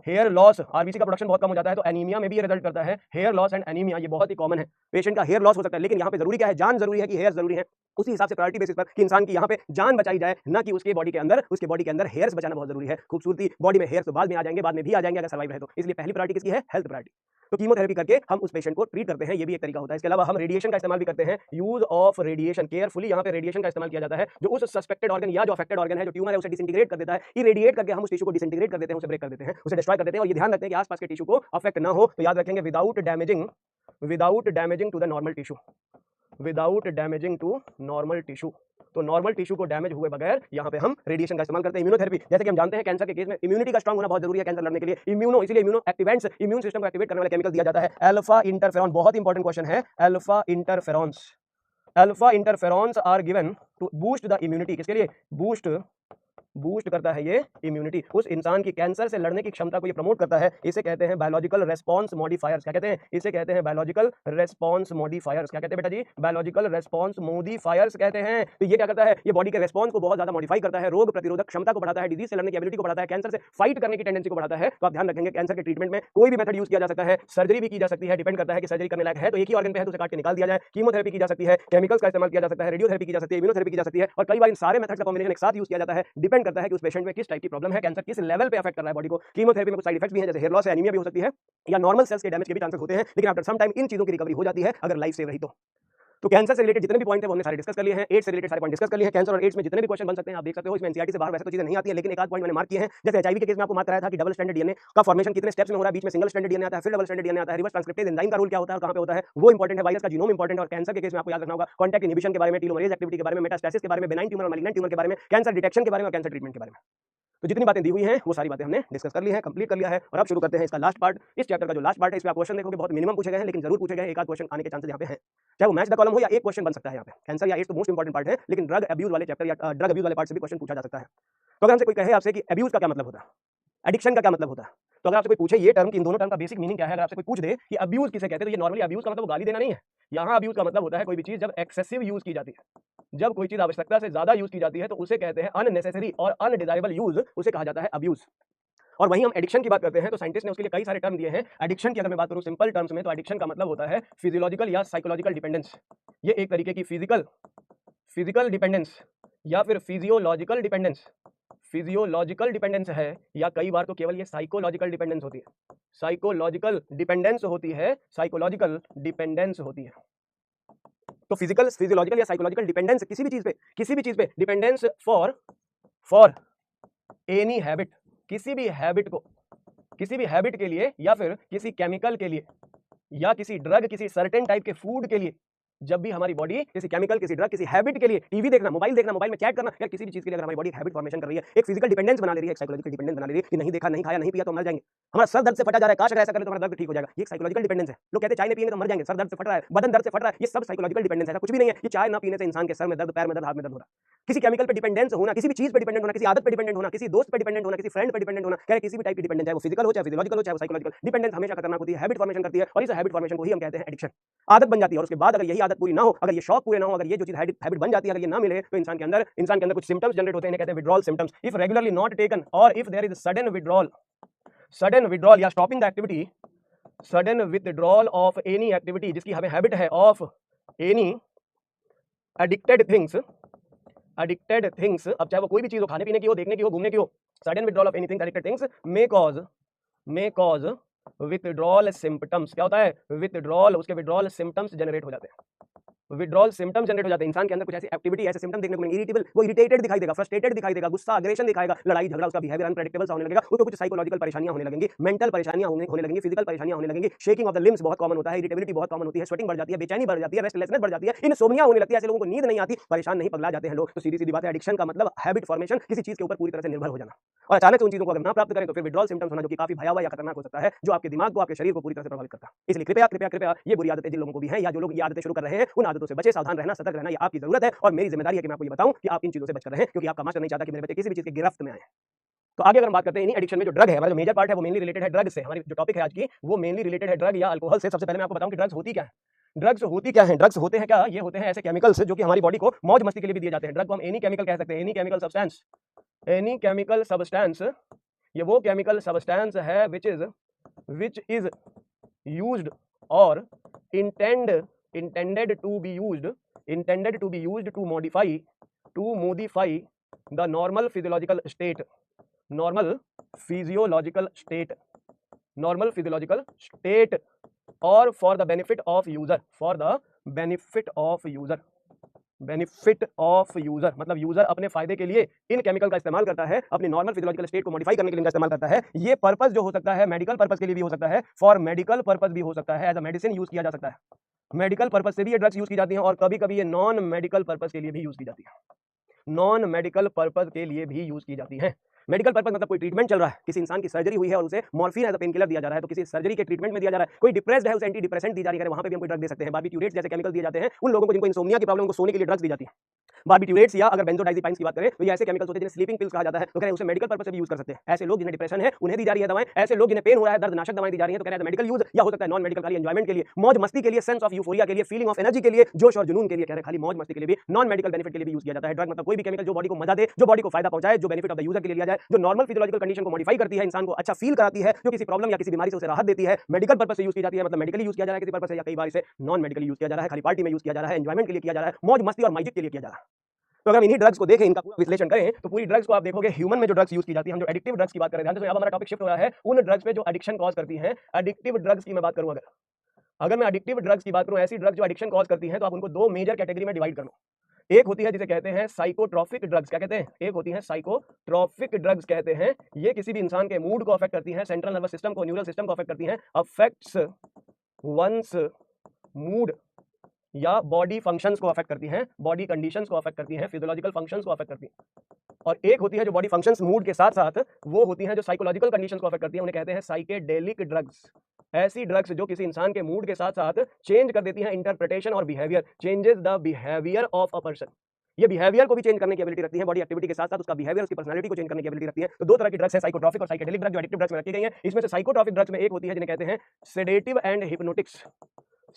हेयर लॉस, आरबीसी का प्रोडक्शन बहुत कम हो जाता है, तो एनीमिया में भी ये रिजल्ट करता है। हेयर लॉस एंड एनीमिया ये बहुत ही कॉमन है, पेशेंट का हेयर लॉस हो सकता है। लेकिन यहाँ पे जरूरी क्या है? जान जरूरी है कि हेयर जरूरी है, उसी हिसाब से प्रायोरिटी बेसिस पर कि इंसान की यहाँ पे जान बचाई जाए, ना कि उसके बॉडी के अंदर हेयर्स बचाना बहुत जरूरी है। खूबसूरती बॉडी में हेयर्स तो बाद में आ जाएंगे, बाद में भी आ जाएंगे अगर सर्वाइव रहे तो। इसलिए पहली प्रायोरिटी किसकी है? Health priority. तो कीमोथेरेपी करके हम उस पेशेंट को ट्रीट करते हैं, ये भी एक तरीका होता है। इसके अलावा हम रेडिएशन का इस्तेमाल भी करते हैं, यूज ऑफ रेडिएशन केयरफुली। यहाँ पे रेडिएशन का इस्तेमाल किया जाता है जो उस सस्पेक्टेड ऑर्गन या जो अफेक्टेड ऑर्गन है, जो ट्यूमर है, उसे डिसइंटीग्रेट कर देता है। इरेडिएट करके हम उस टिश्यू को डिसइंटीग्रेट कर देते हैं, उसे ब्रेक कर देते हैं, उसे डिस्ट्रॉय कर देते हैं। और ये ध्यान रखते हैं कि आसपास के टिश्यू को अफेक्ट ना हो। तो याद रखेंगे without damaging to the normal tissue, without damaging to normal tissue. तो नॉर्मल टिश्यू को डैमेज हुए बगैर यहाँ पे हम रेडिएशन का इस्तेमाल करते हैं। इम्यूनोथेरेपी, जैसे कि हम जानते हैं कैंसर के केस में इम्यूनिटी का स्ट्रांग होना बहुत जरूरी है कैंसर लड़ने के लिए। इम्यूनो, इसीलिए इम्यूनो एक्टिवेंट्स, इम्यून सिस्टम को एक्टिवेट करने वाला केमिकल दिया जाता है अल्फा इंटरफेरॉन। बहुत इंपॉर्टेंट क्वेश्चन है, alpha interferons. Alpha interferons are given to boost the immunity. किसके लिए? बूस्ट करता है ये इम्यूनिटी, उस इंसान की कैंसर से लड़ने की क्षमता को ये प्रमोट करता है। इसे कहते हैं बायोलॉजिकल रेस्पॉन्स मॉडिफायर्स। क्या कहते हैं? इसे कहते हैं बायोलॉजिकल रेस्पॉन्स मॉडिफायर्स। क्या कहते हैं बेटा जी? बायोलॉजिकल रेस्पॉन्स मॉडिफायर्स कहते हैं। तो ये क्या करता है? ये बॉडी के रेस्पॉन्स को बहुत ज्यादा मॉडिफाई करता है, रोग प्रतिरोधक क्षमता को बढ़ाता है, डिजीज से लड़ने की एबिलिटी को बढ़ाता है, कैंसर से फाइट करने की टेंडेंसी को बढ़ाता है। तो आप ध्यान रखेंगे कैंसर के ट्रीटमेंट में कोई भी मेथड यूज किया जा सकता है, सर्जरी भी की जा सकती है, डिपेंड करता है कि सर्जरी करने लायक है तो एक ही ऑर्गन पे है तो उसे काट के निकाल दिया जाए। कीमोथेरेपी की जा सकती है, केमिकल्स का इस्तेमाल किया जा सकता है, रेडियोथेरेपी की जा सकती है, इम्यूनोथेरेपी की जा सकती है, और कई बार इन सारे मेथड्स का कॉम्बिनेशन एक साथ यूज किया जाता है। डिपेंड करता है कि उस पेशेंट में किस टाइप की प्रॉब्लम है, कैंसर किस लेवल पे अफेक्ट कर रहा है बॉडी को। कीमोथेरेपी में कुछ साइड इफेक्ट्स भी हैं, जैसे हेयर लॉस, एनीमिया भी हो सकती है, या नॉर्मल सेल्स के डैमेज के भी चांसेस होते हैं, लेकिन आफ्टर सम टाइम इन चीजों की रिकवरी हो जाती है अगर लाइफ सेव रही तो कैंसर से रिलेटेड जितने भी पॉइंट है वो हमने सारे डिस्कस कर लिए हैं। एड्स से रिलेटेड सारे पॉइंट डिस्कस कर लिए हैं। कैंसर और एड्स में जितने भी क्वेश्चन बन सकते हैं आप देख सकते हो। इसमें एनसीईआरटी से बाहर वैसे तो चीजें नहीं आती है, लेकिन एक आध पॉइंट मैंने मार्क किए हैं। जैसे एचआईवी के केस में आपको मार्क कराया था कि डबल स्ट्रैंडेड डीएनए का फॉर्मेशन कितने स्टेप्स में हो रहा है, बीच में सिंगल स्ट्रैंडेड डीएनए आता है, फिर डबल स्ट्रैंडेड डीएनए आता है, रिवर्स ट्रांसक्रिप्टेज एंजाइम का रोल क्या होता है और कहां पे होता है, वो इंपॉर्टेंट है। वायरस का जीनोम इंपॉर्टेंट है। और कैंसर के केस में आपको याद रखना होगा कॉन्टैक्ट इनहिबिशन के बारे में, टेलोमेरेज एक्टिविटी के बारे में, मेटास्टेसिस के बारे में, बेनाइन ट्यूमर और मैलिग्नेंट ट्यूमर के बारे में, कैंसर डिटेक्शन के बारे में और कैंसर ट्रीटमेंट के बारे में। तो जितनी बातें दी हुई हैं वो सारी बातें हमने डिस्कस कर ली हैं, कंप्लीट कर लिया है। और अब शुरू करते हैं इसका लास्ट पार्ट। इस चैप्टर का जो लास्ट पार्ट है, इसमें आप क्वेश्चन देखोगे बहुत मिनिमम पूछे गए हैं, लेकिन जरूर पूछे गए, एक आध क्वेश्चन आने के चांसेस यहाँ पे हैं। चाहे वो मैच द कॉलम हो या एक क्वेश्चन बन सकता है यहाँ पे। कैंसर या एड्स तो मोस्ट इंपॉर्टेंट पार्ट है, लेकिन ड्रग अब्यूज वाले चैप्टर या ड्रग अब्यूज वाले पार्ट से भी क्वेश्चन पूछा जा सकता है। तो अगर हमसे कोई कहे आपसे कि अब्यूज का क्या मतलब होता है, एडिक्शन का क्या मतलब होता है, तो अगर आपसे कोई पूछे ये टर्म की इन दोनों टर्म का बेसिक मीनिंग क्या है, अगर आपसे कोई पूछ दे कि अब्यूज किसे कहते हैं, तो ये नॉर्मली अब्यूज का मतलब वो गाली देना नहीं है। यहाँ अब्यूज का मतलब होता है कोई भी चीज जब एक्सेसिव यूज की जाती है, जब कोई चीज आवश्यकता से ज्यादा यूज की जाती है तो उसे कहते हैं अननेसेसरी और अनडिजायरेबल यूज, उसे कहा जाता है अब्यूज। और वहीं हम एडिक्शन की बात करते हैं तो साइंटिस्ट ने उसके लिए कई सारे टर्म दिए हैं। एडिक्शन की अगर मैं बात करूं सिंपल टर्म्स में, तो एडिक्शन का मतलब होता है फिजियोलॉजिकल या साइकोलॉजिकल डिपेंडेंस। ये एक तरीके की फिजिकल डिपेंडेंस या फिर फिजियोलॉजिकल डिपेंडेंस है, या कई बार तो केवल ये साइकोलॉजिकल डिपेंडेंस होती है। साइकोलॉजिकल डिपेंडेंस होती है। तो फिजियोलॉजिकल या साइकोलॉजिकल डिपेंडेंस किसी भी चीज पे डिपेंडेंस फॉर एनी हैबिट, किसी भी हैबिट के लिए, या फिर किसी केमिकल के लिए, या किसी ड्रग, किसी सर्टेन टाइप के फूड के लिए, जब भी हमारी बॉडी किसी केमिकल, किसी ड्रग, किसी हैबिट के लिए, टीवी देखना, मोबाइल में चैट करना, या किसी भी चीज के लिए अगर हमारी बॉडी एक हैबिट फॉर्मेशन कर रही है, एक फिजिकल डिपेंडेंस बना ले रही है, एक साइकोलॉजिकल डिपेंडेंस बना ले रही है कि नहीं देखा, नहीं खाया, नहीं पिया तो मर जाएंगे, हमारा सर दर्द से फटा जा रहा है, काश अगर ऐसा करें तो हमारा दर्द ठीक हो जाएगा, ये साइकोलॉजिकल डिपेंडेंस है। लोग कहते हैं चाय नहीं पिएंगे तो मर जाएंगे, सर दर्द से फट रहा है, बदन दर्द से फट रहा है, ये सब साइकोलॉजिकल डिपेंडेंस है। कुछ भी नहीं है, ये चाय ना पीने से इंसान के सर में दर्द, पैर में दर्द, हाथ में दर्द हो रहा है। किसी केमिकल पे डिपेंडेंस होना, किसी भी चीज पे डिपेंडेंट होना, किसी आदत पे डिपेंडेंट होना, किसी दोस्त पे डिपेंडेंट होना, किसी फ्रेंड पे डिपेंडेंट होना, क्या किसी भी टाइप की डिपेंडेंस है, वो फिजिकल हो चाहे फिजियोलॉजिकल हो चाहे साइकोलॉजिकल, डिपेंडेंस हमेशा खतरनाक होती है, हैबिट फॉर्मेशन करती है, और इस हैबिट फॉर्मेशन को ही हम कहते हैं एडिक्शन। आदत बन जाती है और उसके बाद अगर यही आदत पूरी ना हो, अगर ये शौक पूरे ना हो, अगर ये जो चीज हैबिट बन जाती है, अगर ये ना मिले, तो इंसान के अंदर कुछ सिम्टम्स जनरेट होते हैं, कहते हैं withdrawal symptoms. If regularly not taken और if there is sudden withdrawal या stopping the activity, sudden withdrawal of any activity जिसकी हमें हैबिट है, ऑफ एनी एडिक्टेड थिंग्स, अब चाहे वो कोई भी चीज हो, खाने पीने की हो, देखने की हो, घूमने की हो, sudden withdrawal of anything addicted things may cause withdrawal symptoms. क्या होता है? विथड्रॉल, उसके विथड्रॉल सिम्पटम्स जनरेट हो जाते हैं, इंसान के अंदर कुछ ऐसी एक्टिविटी, ऐसे सिम्टम देखने को मिलेंगे, इरिटेबल, वो इरिटेटेड दिखाई देगा, फ्रस्ट्रेटेड दिखाई देगा, गुस्सा, अग्रेशन दिखाएगा, लड़ाई झगड़ा, उसका बिहेवियर अनप्रेडिक्टेबल सा होने लगेगा, उसको कुछ साइकोलॉजिकल परेशानियां होने लगेंगी, मेंटल परेशानियां होने लगेंगी, फिजिकल परेशानियां होने लगेंगी, शेकिंग ऑफ द लिम्स बहुत कॉमन होता है, इरिटेबिलिटी बहुत कॉमन होती है, स्वेटिंग बढ़ जाती है, बेचैनी बढ़ जाती है, रेस्टलेसनेस बढ़ जाती है, इनसोम्निया होने लगती है, ऐसे लोगों को नींद नहीं आती, परेशान नहीं, पगला जाते हैं लोग। तो सीधी बात है, एडिक्शन का मतलब हैबिट फॉर्मेशन, किसी चीज के ऊपर पूरी तरह से निर्भर हो जाना, और अचानक से उन चीजों को अगर ना प्राप्त करें तो फिर विड्रॉल सिम्टम्स होना, जो कि काफी भयावह या खतरनाक हो सकता है, जो आपके दिमाग को, आपके शरीर को पूरी तरह से प्रभावित करता है। इसलिए कृपया ये बुरी आदतें जिन लोगों को भी हैं, या जो लोग ये आदतें शुरू कर रहे हैं, उन आदतों से बचे, सावधान रहना, सतर्क रहना, ये आपकी जरूरत है, और मेरी जिम्मेदारी है कि मैं आपको ये बताऊं कि आप इन चीजों से बचकर रहें, क्योंकि आपका मास्टर नहीं चाहता कि मेरे बच्चे किसी भी चीज की गिरफ्त में आए। तो आगे अगर हम बात करते हैं इन्हीं एडिक्शन में जो ड्रग है, हमारा जो मेजर पार्ट है वो मेनली रिलेटेड है ड्रग से। हमारी जो टॉपिक है आज की वो मेनली रिलेटेड है ड्रग या अल्कोहल से। सबसे पहले मैं आपको बताऊं कि ड्रग्स होती क्या है। ड्रग्स होते हैं क्या? ये होते हैं ऐसे केमिकल्स जो कि हमारी बॉडी को मौज मस्ती के लिए भी दिए जाते हैं। ड्रग को हम एनी केमिकल कह सकते हैं, एनी केमिकल सब्सटेंस। ये वो केमिकल सब्सटेंस है विच इज यूज्ड और intended to be used to modify the normal physiological state or for the benefit of user, benefit of user, मतलब यूजर अपने फायदे के लिए इन केमिकल का इस्तेमाल करता है, अपनी नॉर्मल फिजियोलॉजिकल स्टेट को मॉडिफाई करने के लिए इनका इस्तेमाल करता है। ये पर्पस जो हो सकता है मेडिकल पर्पस के लिए भी हो सकता है, फॉर मेडिकल पर्पस भी हो सकता है, एज अ मेडिसिन यूज किया जा सकता है। मेडिकल पर्पस से भी ये ड्रग्स यूज की जाती हैं और कभी कभी ये नॉन मेडिकल पर्पस के लिए भी यूज की जाती है। नॉन मेडिकल पर्पस के लिए भी यूज की जाती है। मेडिकल पर्पस मतलब कोई ट्रीटमेंट चल रहा है, किसी इंसान की सर्जरी हुई है और उसे morphine as a painkiller दिया जा रहा है, तो किसी सर्जरी के ट्रीटमेंट में दिया जा रहा है। कोई डिप्रेस्ड है, उसे एंटी डिप्रेसेंट दी जा रही है, वहां पे भी हम कोई ड्रग दे सकते हैं। बार्बिट्यूरेट्स जैसे केमिकल दिए जाते हैं उन लोगों को जिनको इंसोम्निया की प्रॉब्लम, उनको सोने के लिए ड्रग्स दी जाती है। बार्बिट्यूरेट्स या अगर बेंजोडाइजेपाइन्स की बात करें तो ये ऐसे केमिकल्स होते हैं जिन्हें स्लीपिंग पिल्स कहा जाता है, तो कह रहे हैं उसे मेडिकल पर्पस से भी यूज कर सकते हैं। ऐसे लोग जिन्हें डिप्रेशन है उन्हें दी जा रही है दवाएं, ऐसे लोग जिन्हें पेन हो रहा है, दर्दनाशक दवाएं दी जा रही हैं, तो कह रहे हैं मेडिकल यूज, या हो सकता है नॉन मेडिकल, खाली एंजॉयमेंट के लिए, मौज मस्ती के लिए, सेंस ऑफ यूफोरिया के लिए, फीलिंग ऑफ एनर्जी के लिए, जोश और जुनून के लिए, कह रहे हैं खाली मौज मस्ती के लिए भी, नॉन मेडिकल बेनिफिट के लिए भी यूज किया जाता है। ड्रग मतलब कोई भी केमिकल जो बॉडी को मजा दे, जो बॉडी को फायदा पहुंचाए, जो बेनिफिट ऑफ द यूजर के लिए लिया जाए, जो नॉर्मल फिजियोलॉजिकल कंडीशन को मॉडिफाई करती है, इंसान को अच्छा फील कराती है, जो किसी प्रॉब्लम या किसी बीमारी से उसे राहत देती है, मेडिकल पर्पस से यूज की जाती है, मतलब मेडिकली यूज किया जा रहा है किसी पर्पस से, या कई बार इसे नॉन मेडिकली यूज किया जा रहा है, खाली पार्टी में यूज किया जा रहा है, एंजॉयमेंट के लिए किया जा रहा है, मौज मस्ती और मैजिक के लिए किया जा रहा है। तो अगर हम इन्हीं ड्रग्स को देखें, इनका पूरा विश्लेषण करें, तो पूरी ड्रग्स को आप देखोगे ह्यूमन में जो ड्रग्स यूज की जाती है, हम जो एडिक्टिव ड्रग्स की बात कर रहे हैं, ध्यान से, अब हमारा टॉपिक शिफ्ट हो रहा है उन ड्रग्स पे जो एडिक्शन कॉज करती हैं। एडिक्टिव ड्रग्स की मैं बात करूं, अगर मैं एडिक्टिव ड्रग्स की बात करूं, ऐसी ड्रग्स जो एडिक्शन कॉज करती हैं, तो आप उनको दो मेजर कैटेगरी में डिवाइड कर लो। एक होती है जिसे कहते हैं साइकोट्रॉपिक ड्रग्स, क्या कहते हैं, एक होती है साइकोट्रॉपिक ड्रग्स कहते हैं। ये किसी भी इंसान के मूड को अफेक्ट करती हैं, सेंट्रल नर्वस सिस्टम को, न्यूरल सिस्टम को अफेक्ट करती हैं, अफेक्ट्स वंस मूड या बॉडी फंक्शंस को अफेक्ट करती हैं, बॉडी कंडीशंस को अफेक्ट करती हैं, फिजियोलॉजिकल फंक्शंस को अफेक्ट करती हैं। और एक होती है जो बॉडी फंक्शंस मूड के साथ साथ वो होती हैं जो साइकोलॉजिकल कंडीशंस को अफेक्ट करती हैं, उन्हें कहते हैं साइकेडेलिक ड्रग्स। ऐसी ड्रग्स जो किसी इंसान के मूड के साथ साथ चेंज कर देती हैं इंटरप्रिटेशन और behaviour, changes the behaviour of a person. ये बिहेवियर को भी चेंज करने की एबिलिटी रखती है, बॉडी एक्टिविटी के साथ साथ उसका बिहेवियर, उसकी पर्सनालिटी को चेंज करने की एबिलिटी रखती है। तो दो तरह की ड्रग्स है, साइकोट्रॉपिक और साइकेडेलिक ड्रग, जो एडिक्टिव ड्रग्स में रखी गई है। इसमें से साइकोट्रॉपिक ड्रग्स में एक होती है जिन्हें कहते हैं sedative and hypnotics.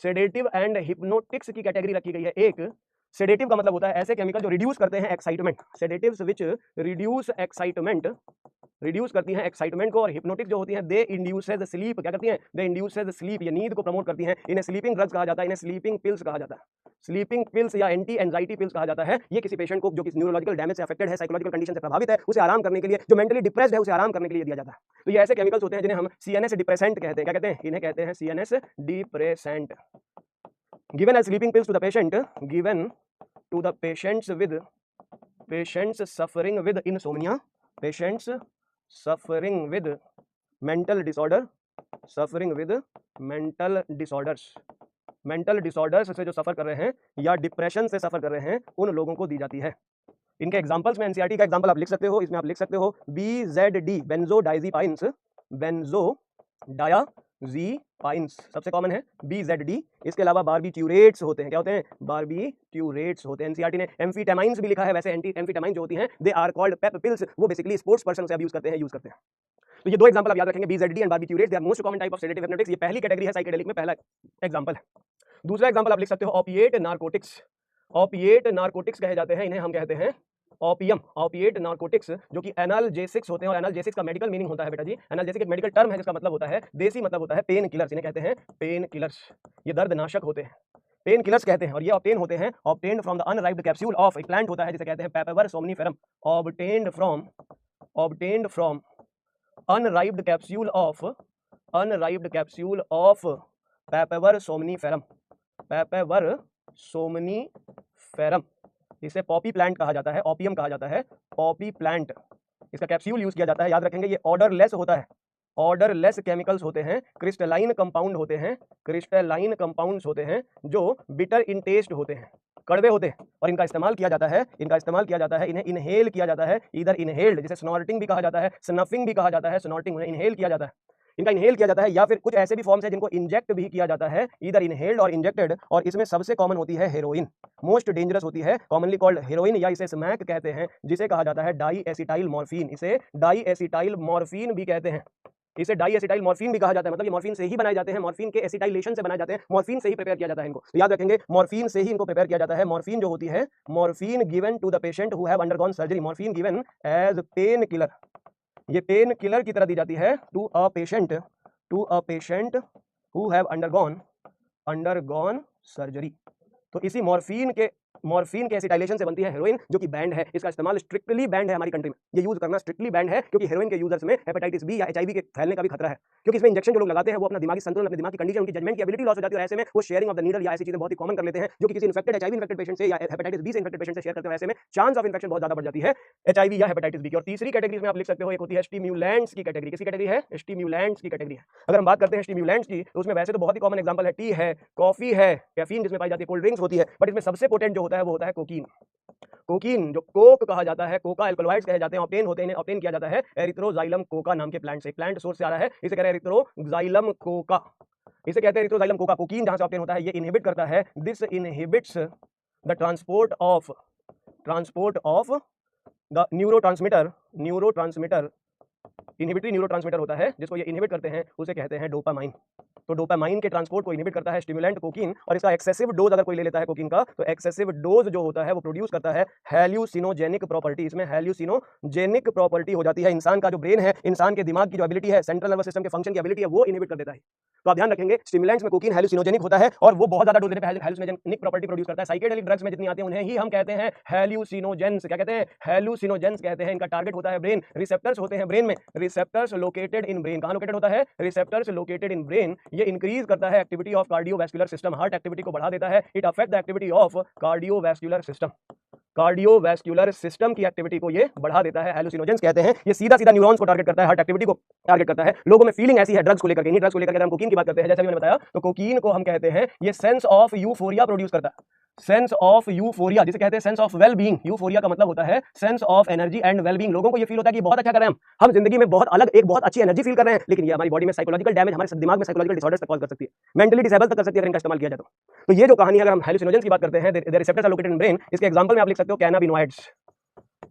Sedative and hypnotics की कैटेगरी रखी गई है। एक सेडेटिव का मतलब होता है ऐसे केमिकल जो रिड्यूस करते हैं excitement, sedatives which reduce excitement, reduce करती हैं एक्साइटमेंट को। और हिप्नोटिक जो होती हैं दे इंड्यूसेस स्लीप, क्या करती हैं, दे इंड्यूसेस स्लीप, ये नींद को प्रमोट करती हैं। इन्हें स्लीपिंग ड्रग्स कहा जाता है, इन्हें स्लीपिंग पिल्स कहा जाता है, स्लीपिंग पिल्स या एंटी एंजाइटी पिल्स कहा जाता है। ये किसी पेशेंट को जो कि न्यूरोलॉजिकल डैमेज से अफेक्टेड है, साइकोलॉजिकल कंडीशन से प्रभावित है, उसे आराम करने के लिए, जो मेंटली डिप्रेस्ड है उसे आराम करने के लिए दिया जाता है। तो ये ऐसे केमिकल्स होते हैं जिन्हें हम सीएनएस डिप्रेसेंट कहते हैं, क्या कहते हैं, इन्हें कहते हैं CNS depressant. Given as sleeping pills to the patient, given to the patients suffering with insomnia, patients suffering with mental disorder, suffering with mental disorders, mental disorders से जो सफर कर रहे हैं या डिप्रेशन से सफर कर रहे हैं उन लोगों को दी जाती है। इनके एग्जांपल्स में एनसीईआरटी का एग्जांपल आप लिख सकते हो, इसमें आप लिख सकते हो BZD बेंजोडाइजीपाइंस, बेंजोडाइजीपाइंस सबसे कॉमन है BZD। इसके अलावा बार्बिट्यूरेट्स होते हैं, क्या होते हैं, बार्बिट्यूरेट्स होते हैं। एनसीईआरटी ने एम्फीटामाइंस भी लिखा है, वैसे एम्फीटामाइन जो होती हैं they are called pep pills, वो बेसिकली स्पोर्ट्स पर्सन से अब यूज करते हैं। तो ये दो एग्जांपल आप याद रखेंगे, BZD and barbiturates, they are most common type of sedative hypnotics. ये पहली कैटेगरी है साइकेडेलिक में, पहला एग्जांपल है। दूसरा एग्जांपल आप लिख सकते हो ओपिएट नारकोटिक्स। ओपिएट नारकोटिक्स कहे जाते हैं, इन्हें हम कहते हैं ओपियम। ओपिएट नारकोटिक्स जो कि एनाल्जेसिक्स होते हैं, और एनाल्जेसिक्स का मेडिकल मीनिंग होता है बेटा जी, एनाल्जेसिक एक मेडिकल टर्म है जिसका मतलब होता है, देसी मतलब होता है पेन किलर्स, इन्हें कहते हैं पेन किलर्स। ये दर्दनाशक होते हैं, पेन किलर्स कहते हैं। और ये ऑब्टेन होते हैं, obtained from the अनराइप्ड capsule of एक प्लांट होता है जिसे कहते हैं पेपेवर somniferum, obtained from अनराइप्ड capsule of पेपेवर somniferum, पेपेवर somniferum. इसे पॉपी प्लांट कहा जाता है, ओपियम कहा जाता है, पॉपी प्लांट। इसका कैप्सूल यूज किया जाता है, याद रखेंगे। ये ऑर्डरलेस होता है, ऑर्डरलेस केमिकल्स होते हैं, क्रिस्टलाइन कंपाउंड होते हैं, क्रिस्टलाइन कंपाउंड्स होते हैं जो बिटर इन टेस्ट होते हैं, कड़वे होते हैं। और इनका इस्तेमाल किया जाता है, इन्हें इनहेल किया जाता है, इधर इनहेल्ड, जिसे स्नॉर्टिंग भी कहा जाता है, स्नफिंग भी कहा जाता है, स्नॉर्टिंग उन्हें इनहेल किया जाता है, इनका इनहेल किया जाता है। या फिर कुछ ऐसे भी फॉर्म्स हैं जिनको इंजेक्ट भी किया जाता है, इधर इनहेल्ड और इंजेक्टेड। और इसमें सबसे कॉमन होती है हेरोइन, मोस्ट डेंजरस होती है, कॉमनली कॉल्ड हेरोइन, या इसे स्मैक कहते हैं, जिसे कहा जाता है डाई एसिटाइल मॉर्फिन, इसे डाई एसिटाइल मॉर्फिन भी कहते हैं, इसे डाई एसिटाइल मॉर्फिन भी कहा जाता है। मतलब ये मॉर्फिन से ही बनाए जाते हैं, मॉर्फिन के एसिटाइलेशन से बनाए जाते हैं, मॉर्फिन से ही प्रिपेयर किया जाता है इनको। तो याद रखेंगे, मॉर्फिन से ही इनको प्रिपेयर किया जाता है। मॉर्फिन जो होती है, morphine given to the patient who have undergone surgery, morphine given as pain killer, ये पेन किलर की तरह दी जाती है to a patient who have undergone surgery. तो इसी मॉर्फिन के मॉर्फिन के एसिटाइलेशन से बनती है हेरोइन, जो कि बैंड है। इसका इस्तेमाल स्ट्रिक्टली बैंड है हमारी कंट्री में, ये यूज करना स्ट्रिक्टली बैंड है, क्योंकि हेरोइन के यूजर्स में हेपेटाइटिस बी या एचआईवी के फैलने का भी खतरा है, क्योंकि इसमें इंजेक्शन जो लोग लगाते हैं वो अपना दिमागी संतुलन, अपने दिमाग की कंडीशन, उनकी जजमेंट की एबिलिटी लॉस हो जाती है, और ऐसे में वो शेयरिंग ऑफ द नीडल या ऐसी चीजें बहुत ही कॉमन कर लेते हैं, जो कि किसी इन्फेक्टेड एचआईवी इन्फेक्टेड पेशेंट से या हेपेटाइटिस बी से इन्फेक्टेड पेशेंट से शेयर करते हैं, ऐसे में चांस ऑफ इन्फेक्शन बहुत ज्यादा बढ़ जाती है एचआईवी या हेपेटाइटिस बी की। और तीसरी कैटेगरी में आप लिख सकते हो, एक होती है स्टिम्युलेंट्स की कैटेगरी। किसी कैटेगरी है? स्टिम्युलेंट्स की कैटेगरी है। अगर हम बात करते हैं स्टिम्युलेंट्स की, तो उसमें वैसे तो बहुत ही कॉमन एग्जांपल है टी है, कॉफी है, कैफीन जिसमें पाई जाती है, कोल्ड ड्रिंक्स होती है, बट इसमें सबसे पोटेंट जो होता है वो होता है कोकीन। कोकीन जो कोक कहा जाता है, कोका एल्कोलॉइड्स कहे जाते हैं, ऑब्टेन होते हैं, इन्हें ऑब्टेन किया जाता है एरिथ्रोजाइलम कोका नाम के प्लांट से। प्लांट सोर्स से आ रहा है, इसे कह रहे हैं एरिथ्रोजाइलम कोका, इसे कहते हैं एरिथ्रोजाइलम कोका। कोकीन जहां से ऑब्टेन होता है, ये इनहिबिट करता है, this inhibits the transport of the neurotransmitter inhibitory neurotransmitter होता है, जिसको ये इनहिबिट करते हैं, उसे कहते हैं डोपामाइन। तो डोपामाइन के ट्रांसपोर्ट को इनहिबिट करता है स्टिमुलेंट कोकीन, और इसका एक्सेसिव डोज अगर कोई ले लेता है कोकीन का, तो एक्सेसिव डोज जो होता है वो प्रोड्यूस करता है हैल्यूसिनोजेनिक प्रॉपर्टी। इसमें हैल्यूसिनोजेनिक प्रॉपर्टी हो जाती है। इंसान का जो ब्रेन है, इंसान के दिमाग की जो एबिलिटी है, सेंट्रल नर्वस सिस्टम के फंक्शन की एबिलिटी है, वो इनहिबिट कर देता है। तो आप ध्यान रखेंगे, स्टिमुलेंट्स में कोकीन हैल्यूसिनोजेनिक होता है, और वो बहुत ज्यादा डोज लेने पे हैल्यूसिनोजेनिक प्रॉपर्टी प्रोड्यूस करता है। साइकेडेलिक ड्रग्स में जितनी आती है उन्हें ही हम कहते हैं हैल्यूसिनोजेंस। क्या कहते हैं? हैल्यूसिनोजेंस कहते हैं। इनका टारगेट होता है ब्रेन, रिसेप्टर्स होते हैं ब्रेन में, रिसेप्टर्स लोकेटेड इन ब्रेन। कहां लोकेटेड होता है? Receptors located in brain. ये इंक्रीज करता है activity of cardiovascular system, heart activity को बढ़ा देता है। It affect the activity of cardiovascular system, cardiovascular system की एक्टिविटी को ये बढ़ा देता है, हैलुसिनोजेंस कहते हैं। ये सीधा सीधा न्यूरॉन्स को टारगेट करता है, हार्ट एक्टिविटी को टारगेट करता है। लोगों में फीलिंग ऐसी है ड्रग्स को लेकर के, इन्हीं ड्रग्स को लेकर के हम कोकीन की बात करते हैं, जैसे मैंने बताया, तो कोकीन को हम कहते हैं ये सेंस ऑफ यूफोरिया प्रोड्यूस करता है, सेंस ऑफ यूफोरिया, जिसे कहते हैं sense of well being. Euphoria का मतलब होता है sense of energy and well being. लोगों को ये फील होता है कि बहुत अच्छा कर रहे हैं हम जिंदगी में बहुत अलग, एक बहुत अच्छी एनर्जी फील कर रहे हैं, लेकिन ये हमारी बॉडी में साइकोलॉजिकल डैमेज, हमारे दिमाग में साइकोलॉजिकल डिसऑर्डर्स तक कॉज कर सकती है, मेंटली डिसेबल तक कर सकती है अगर इनका इस्तेमाल किया जाए तो ये जो कहानी, अगर हम हैलुसिनोजेंस की बात करते हैं, the receptors are located in brain, इसके एग्जांपल में आप लिख सकते हो कैनाबिनॉइड्स।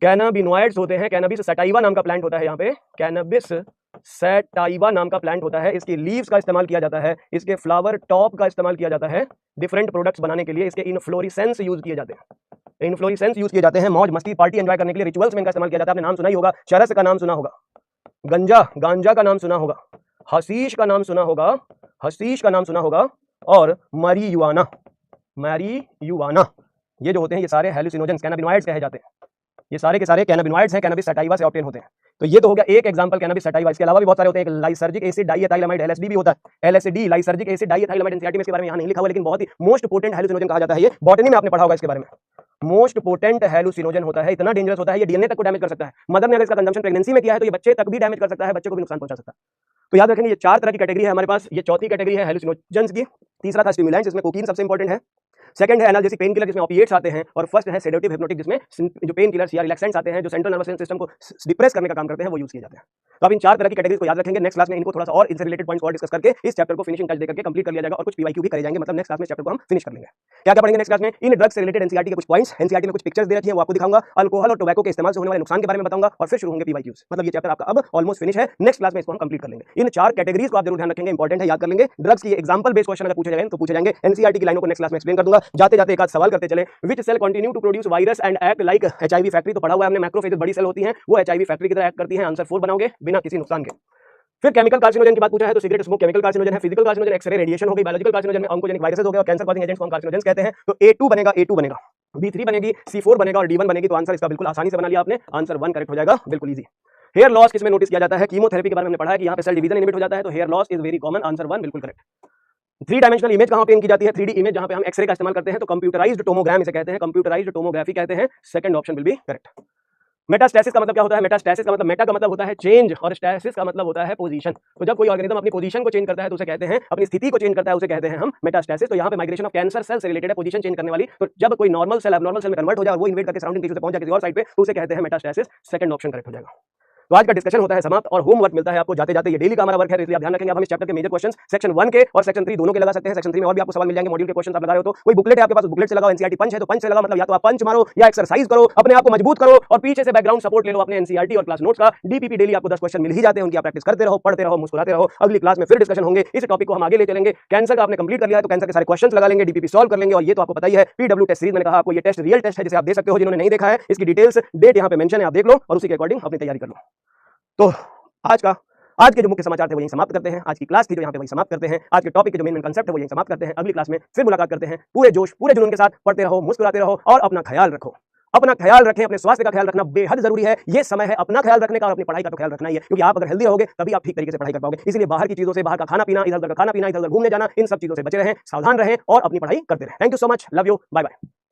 कैनाबिनॉइड्स होते हैं, कैनबिस सटाइवा नाम का प्लांट होता है, यहाँ पे कैनबिस सटाइवा नाम का प्लांट होता है। इसकी लीव्स का इस्तेमाल किया जाता है, इसके फ्लावर टॉप का इस्तेमाल किया जाता है डिफरेंट प्रोडक्ट्स बनाने के लिए। इसके इनफ्लोरेसेंस यूज किए जाते हैं, इनफ्लोरेसेंस यूज किए जाते हैं मौज मस्ती पार्टी एंजॉय करने के लिए, रिचुअल्स में इनका इस्तेमाल किया जाता है। आपने नाम सुना ही होगा, चरस का नाम सुना होगा, गांजा का नाम सुना होगा, हशीश का नाम सुना होगा, और marijuana, ये जो होते हैं ये सारे हैलुसिनोजेंस कैनाबिनॉइड्स कहे जाते हैं। ये सारे के सारे कैनाबिनॉइड्स हैं, कैनबिस सटाइवा से ऑब्टेन होते हैं। तो ये तो हो गया एक एग्जांपल कैनबिस सटाइवा। इसके अलावा भी बहुत सारे होते हैं, एक लाइसर्जिक एसिड डाइएथाइलमाइड एलएसडी भी होता है, एलएसडी लाइसर्जिक एसिड डाइएथाइलमाइड। एनसीईआरटी में इसके बारे में यहाँ नहीं लिखा हुआ, लेकिन बहुत ही मोस्ट पोटेंट हैलुसिनोजन कहा जाता है। ये बॉटनी में आपने पढ़ा होगा इसके बारे में। मोस्ट पोटेंट हैलुसिनोजन होता है, इतना डेंजरस होता है, ये डीएनए तक को डैमेज कर सकता है। मदर ने अगर इसका कंजम्पशन प्रेगनेंसी में किया है तो ये बच्चे तक भी डैमेज कर सकता है, बच्चे को भी नुकसान पहुंचा सकता है। तो याद रखेंगे ये चार तरह की कैटेगरी है हमारे पास। ये चौथी कैटेगरी है हैलुसिनोजेंस की। तीसरा था स्टिमुलेंट्स, इसमें कोकीन सबसे इंपॉर्टेंट है। सेकंड है एनाल्जेसिक पेन किलर, जिसमें ओपिएट्स आते हैं, और फर्स्ट है सेडेटिव हिप्नोटिक, जिसमें जो पेन किलर्स या रिलैक्सेंट्स आते हैं जो सेंट्रल नर्वस सिस्टम को डिप्रेस करने का काम करते हैं, वो यूज किए जाते हैं। तो आप इन चार तरह की कैटेगरीज को याद रखेंगे। नेक्स्ट क्लास में इनको थोड़ा सा और इनसे रिलेटेड पॉइंट्स और डिस्कस करके इस चैप्टर को फिनिशिंग टच देकर के कंप्लीट कर लिया जाएगा, और कुछ पीवाईक्यू भी करे जाएंगे, मतलब नेक्स्ट क्लास में चैप्टर को हम फिनिश कर लेंगे। क्या क्या पढ़ेंगे नेक्स्ट क्लास में? इन ड्रग्स से रिलेटेड एनसीईआरटी के कुछ पॉइंट्स, एनसीईआरटी में कुछ पिक्चर्स दे रखी है वो आपको दिखाऊंगा, अल्कोहल और टोबैको के इस्तेमाल से होने वाले नुकसान के बारे में बताऊंगा, और फिर शुरू होंगे पीवाईक्यूज। मतलब ये चैप्टर आपका अब ऑलमोस्ट फिनिश है, नेक्स्ट क्लास में इसको हम कंप्लीट कर लेंगे। इन चार कैटेगरीज को आप जरूर ध्यान रखेंगे, इंपॉर्टेंट है, याद कर लेंगे। ड्रग्स की एग्जांपल बेस्ड क्वेश्चन अगर पूछे जाएंगे तो पूछे जाएंगे। एनसीईआरटी की लाइनों को नेक्स्ट क्लास में एक्सप्लेन कर दूंगा। जाते जाते एक आध सवाल करते चले। Which cell continue to produce virus and act like HIV factory, तो पढ़ा हुआ है हमने, मैक्रोफेजेस बड़ी सेल होती हैं, वो एचआईवी फैक्ट्री की तरह एक्ट करती हैं। आंसर 4 बनाओगे बिना किसी नुकसान के। फिर केमिकल कार्सिनोजन की बात पूछा है, तो सिगरेट स्मोक केमिकल कार्सिनोजन है, फिजिकल कार्सिनोजन एक्सरे रेडिएशन हो गई, बायोलॉजिकल कार्सिनोजन में ऑन्कोजेनिक वायरसेस हो गए, और कैंसर कॉजिंग एजेंट्स को हम कार्सिनोजेंस कहते हैं। तो A2 बनेगा, B3 बनेगी, C4 बनेगा, और D1 बनेगी। तो आंसर इसका बिल्कुल आसानी से बना लिया आपने, आंसर 1 करेक्ट हो जाएगा, बिल्कुल इजी। हेयर लॉस किसमें नोटिस किया जाता है? कीमोथेरेपी के बारे में हमने पढ़ा है कि यहाँ पे सेल डिवीजन इनहिबिट हो जाता है, तो hair loss is very common, answer 1 बिल्कुल करेक्ट। 3 डायमेंशनल इमेज कहां ऑब्टेन की जाती है? 3D इमेज जहां पे हम एक्सरे का इस्तेमाल करते हैं, तो कंप्यूटराइज्ड टोमोग्राम इसे कहते हैं, कंप्यूटराइज्ड टोमोग्राफी कहते हैं। Second option will be correct. Metastasis का मतलब क्या होता है? मेटास्टैसिस का मतलब, मेटा का मतलब होता है चेंज, और स्टैसिस का मतलब होता है पोजीशन। तो जब कोई ऑर्गेनिज्म अपनी पोजीशन को चेंज करता है तो उसे कहते हैं, अपनी स्थिति को चेंज करता है उसे कहते हैं हम मेटास्टैसिस। तो यहाँ पे माइग्रेशन ऑफ कैंसर सेल से रिलेटेड है, पोजीशन चेंज करने वाली। तो जब कोई नॉर्मल सेल एबनॉर्मल सेल में कन्वर्ट हो जाए और वो इन्वेड करके सराउंडिंग टिश्यू से पहुंच जाए किसी और साइड पे, तो उसे कहते हैं मेटास्टैसिस। सेकंड ऑप्शन करेक्ट हो जाएगा। तो आज का डिस्कशन होता है समाप्त, और होमवर्क मिलता है आपको जाते जाते। ये डेली का हमारा वर्क है, इसलिए आप ध्यान रखेंगे। अब हम इस चैप्टर के मेजर क्वेश्चंस सेक्शन 1 के और सेक्शन 3 दोनों के लगा सकते हैं। सेक्शन 3 में और भी आपको सवाल मिल जाएंगे, मॉड्यूल के क्वेश्चंस आप लगा रहे हो तो कोई बुकलेट है आपके पास, बुकलेट से लगाओ। एनसीईआरटी पंच है तो पंच से लगाओ, मतलब या तो आप पंच मारो या एक्सरसाइज करो, अपने आप को मजबूत करो, और पीछे से बैकग्राउंड सपोर्ट ले लो अपने एनसीईआरटी और क्लास नोट्स का। डीपीपी डेली आपको 10 क्वेश्चन मिल ही जाते हैं, उनकी आप प्रैक्टिस करते रहो, पढ़ते रहो, मुस्कुराते रहो। अगली क्लास में फिर डिस्कशन होंगे, इस टॉपिक को हम आगे ले चलेंगे। कैंसर का आपने कंप्लीट कर लिया है तो कैंसर के सारे क्वेश्चंस लगा लेंगे, डीपीपी सॉल्व कर लेंगे। और ये तो आपको पता ही है, पीडब्ल्यू टेस्ट सीरीज मैंने कहा आपको, ये टेस्ट रियल टेस्ट है जिसे आप दे सकते हो। जिन्होंने नहीं देखा है, इसकी डिटेल्स डेट यहाँ पे मेंशन है, आप देख लो और उसी के अकॉर्डिंग अपनी तैयारी कर लो। तो आज का आज के जो मुख्य समाचार थे वो यहीं समाप्त करते हैं। आज की क्लास थी जो यहाँ पे वहीं समाप्त करते हैं। आज के टॉपिक के जो मेन कंसेप्ट है वो यहीं समाप्त करते हैं। अगली क्लास में फिर मुलाकात करते हैं। पूरे जोश पूरे जुनून के साथ पढ़ते रहो, मुस्कुराते रहो और अपना ख्याल रखो। अपना ख्याल रखें, अपने स्वास्थ्य का ख्याल रखना बेहद जरूरी है। ये समय है अपना ख्याल रखने का और अपनी पढ़ाई का तो ख्याल रखना ही है, क्योंकि आप अगर हेल्दी रहोगे तभी आप ठीक तरीके से पढ़ाई कर पाओगे। इसलिए बाहर की चीजों से, बाहर का खाना पीना, इधर उधर का खाना पीना, इधर उधर घूमने जाना, इन सब चीजों से बचे रहें, सावधान रहें और अपनी पढ़ाई करते रहें। Thank you so much, love you, bye bye.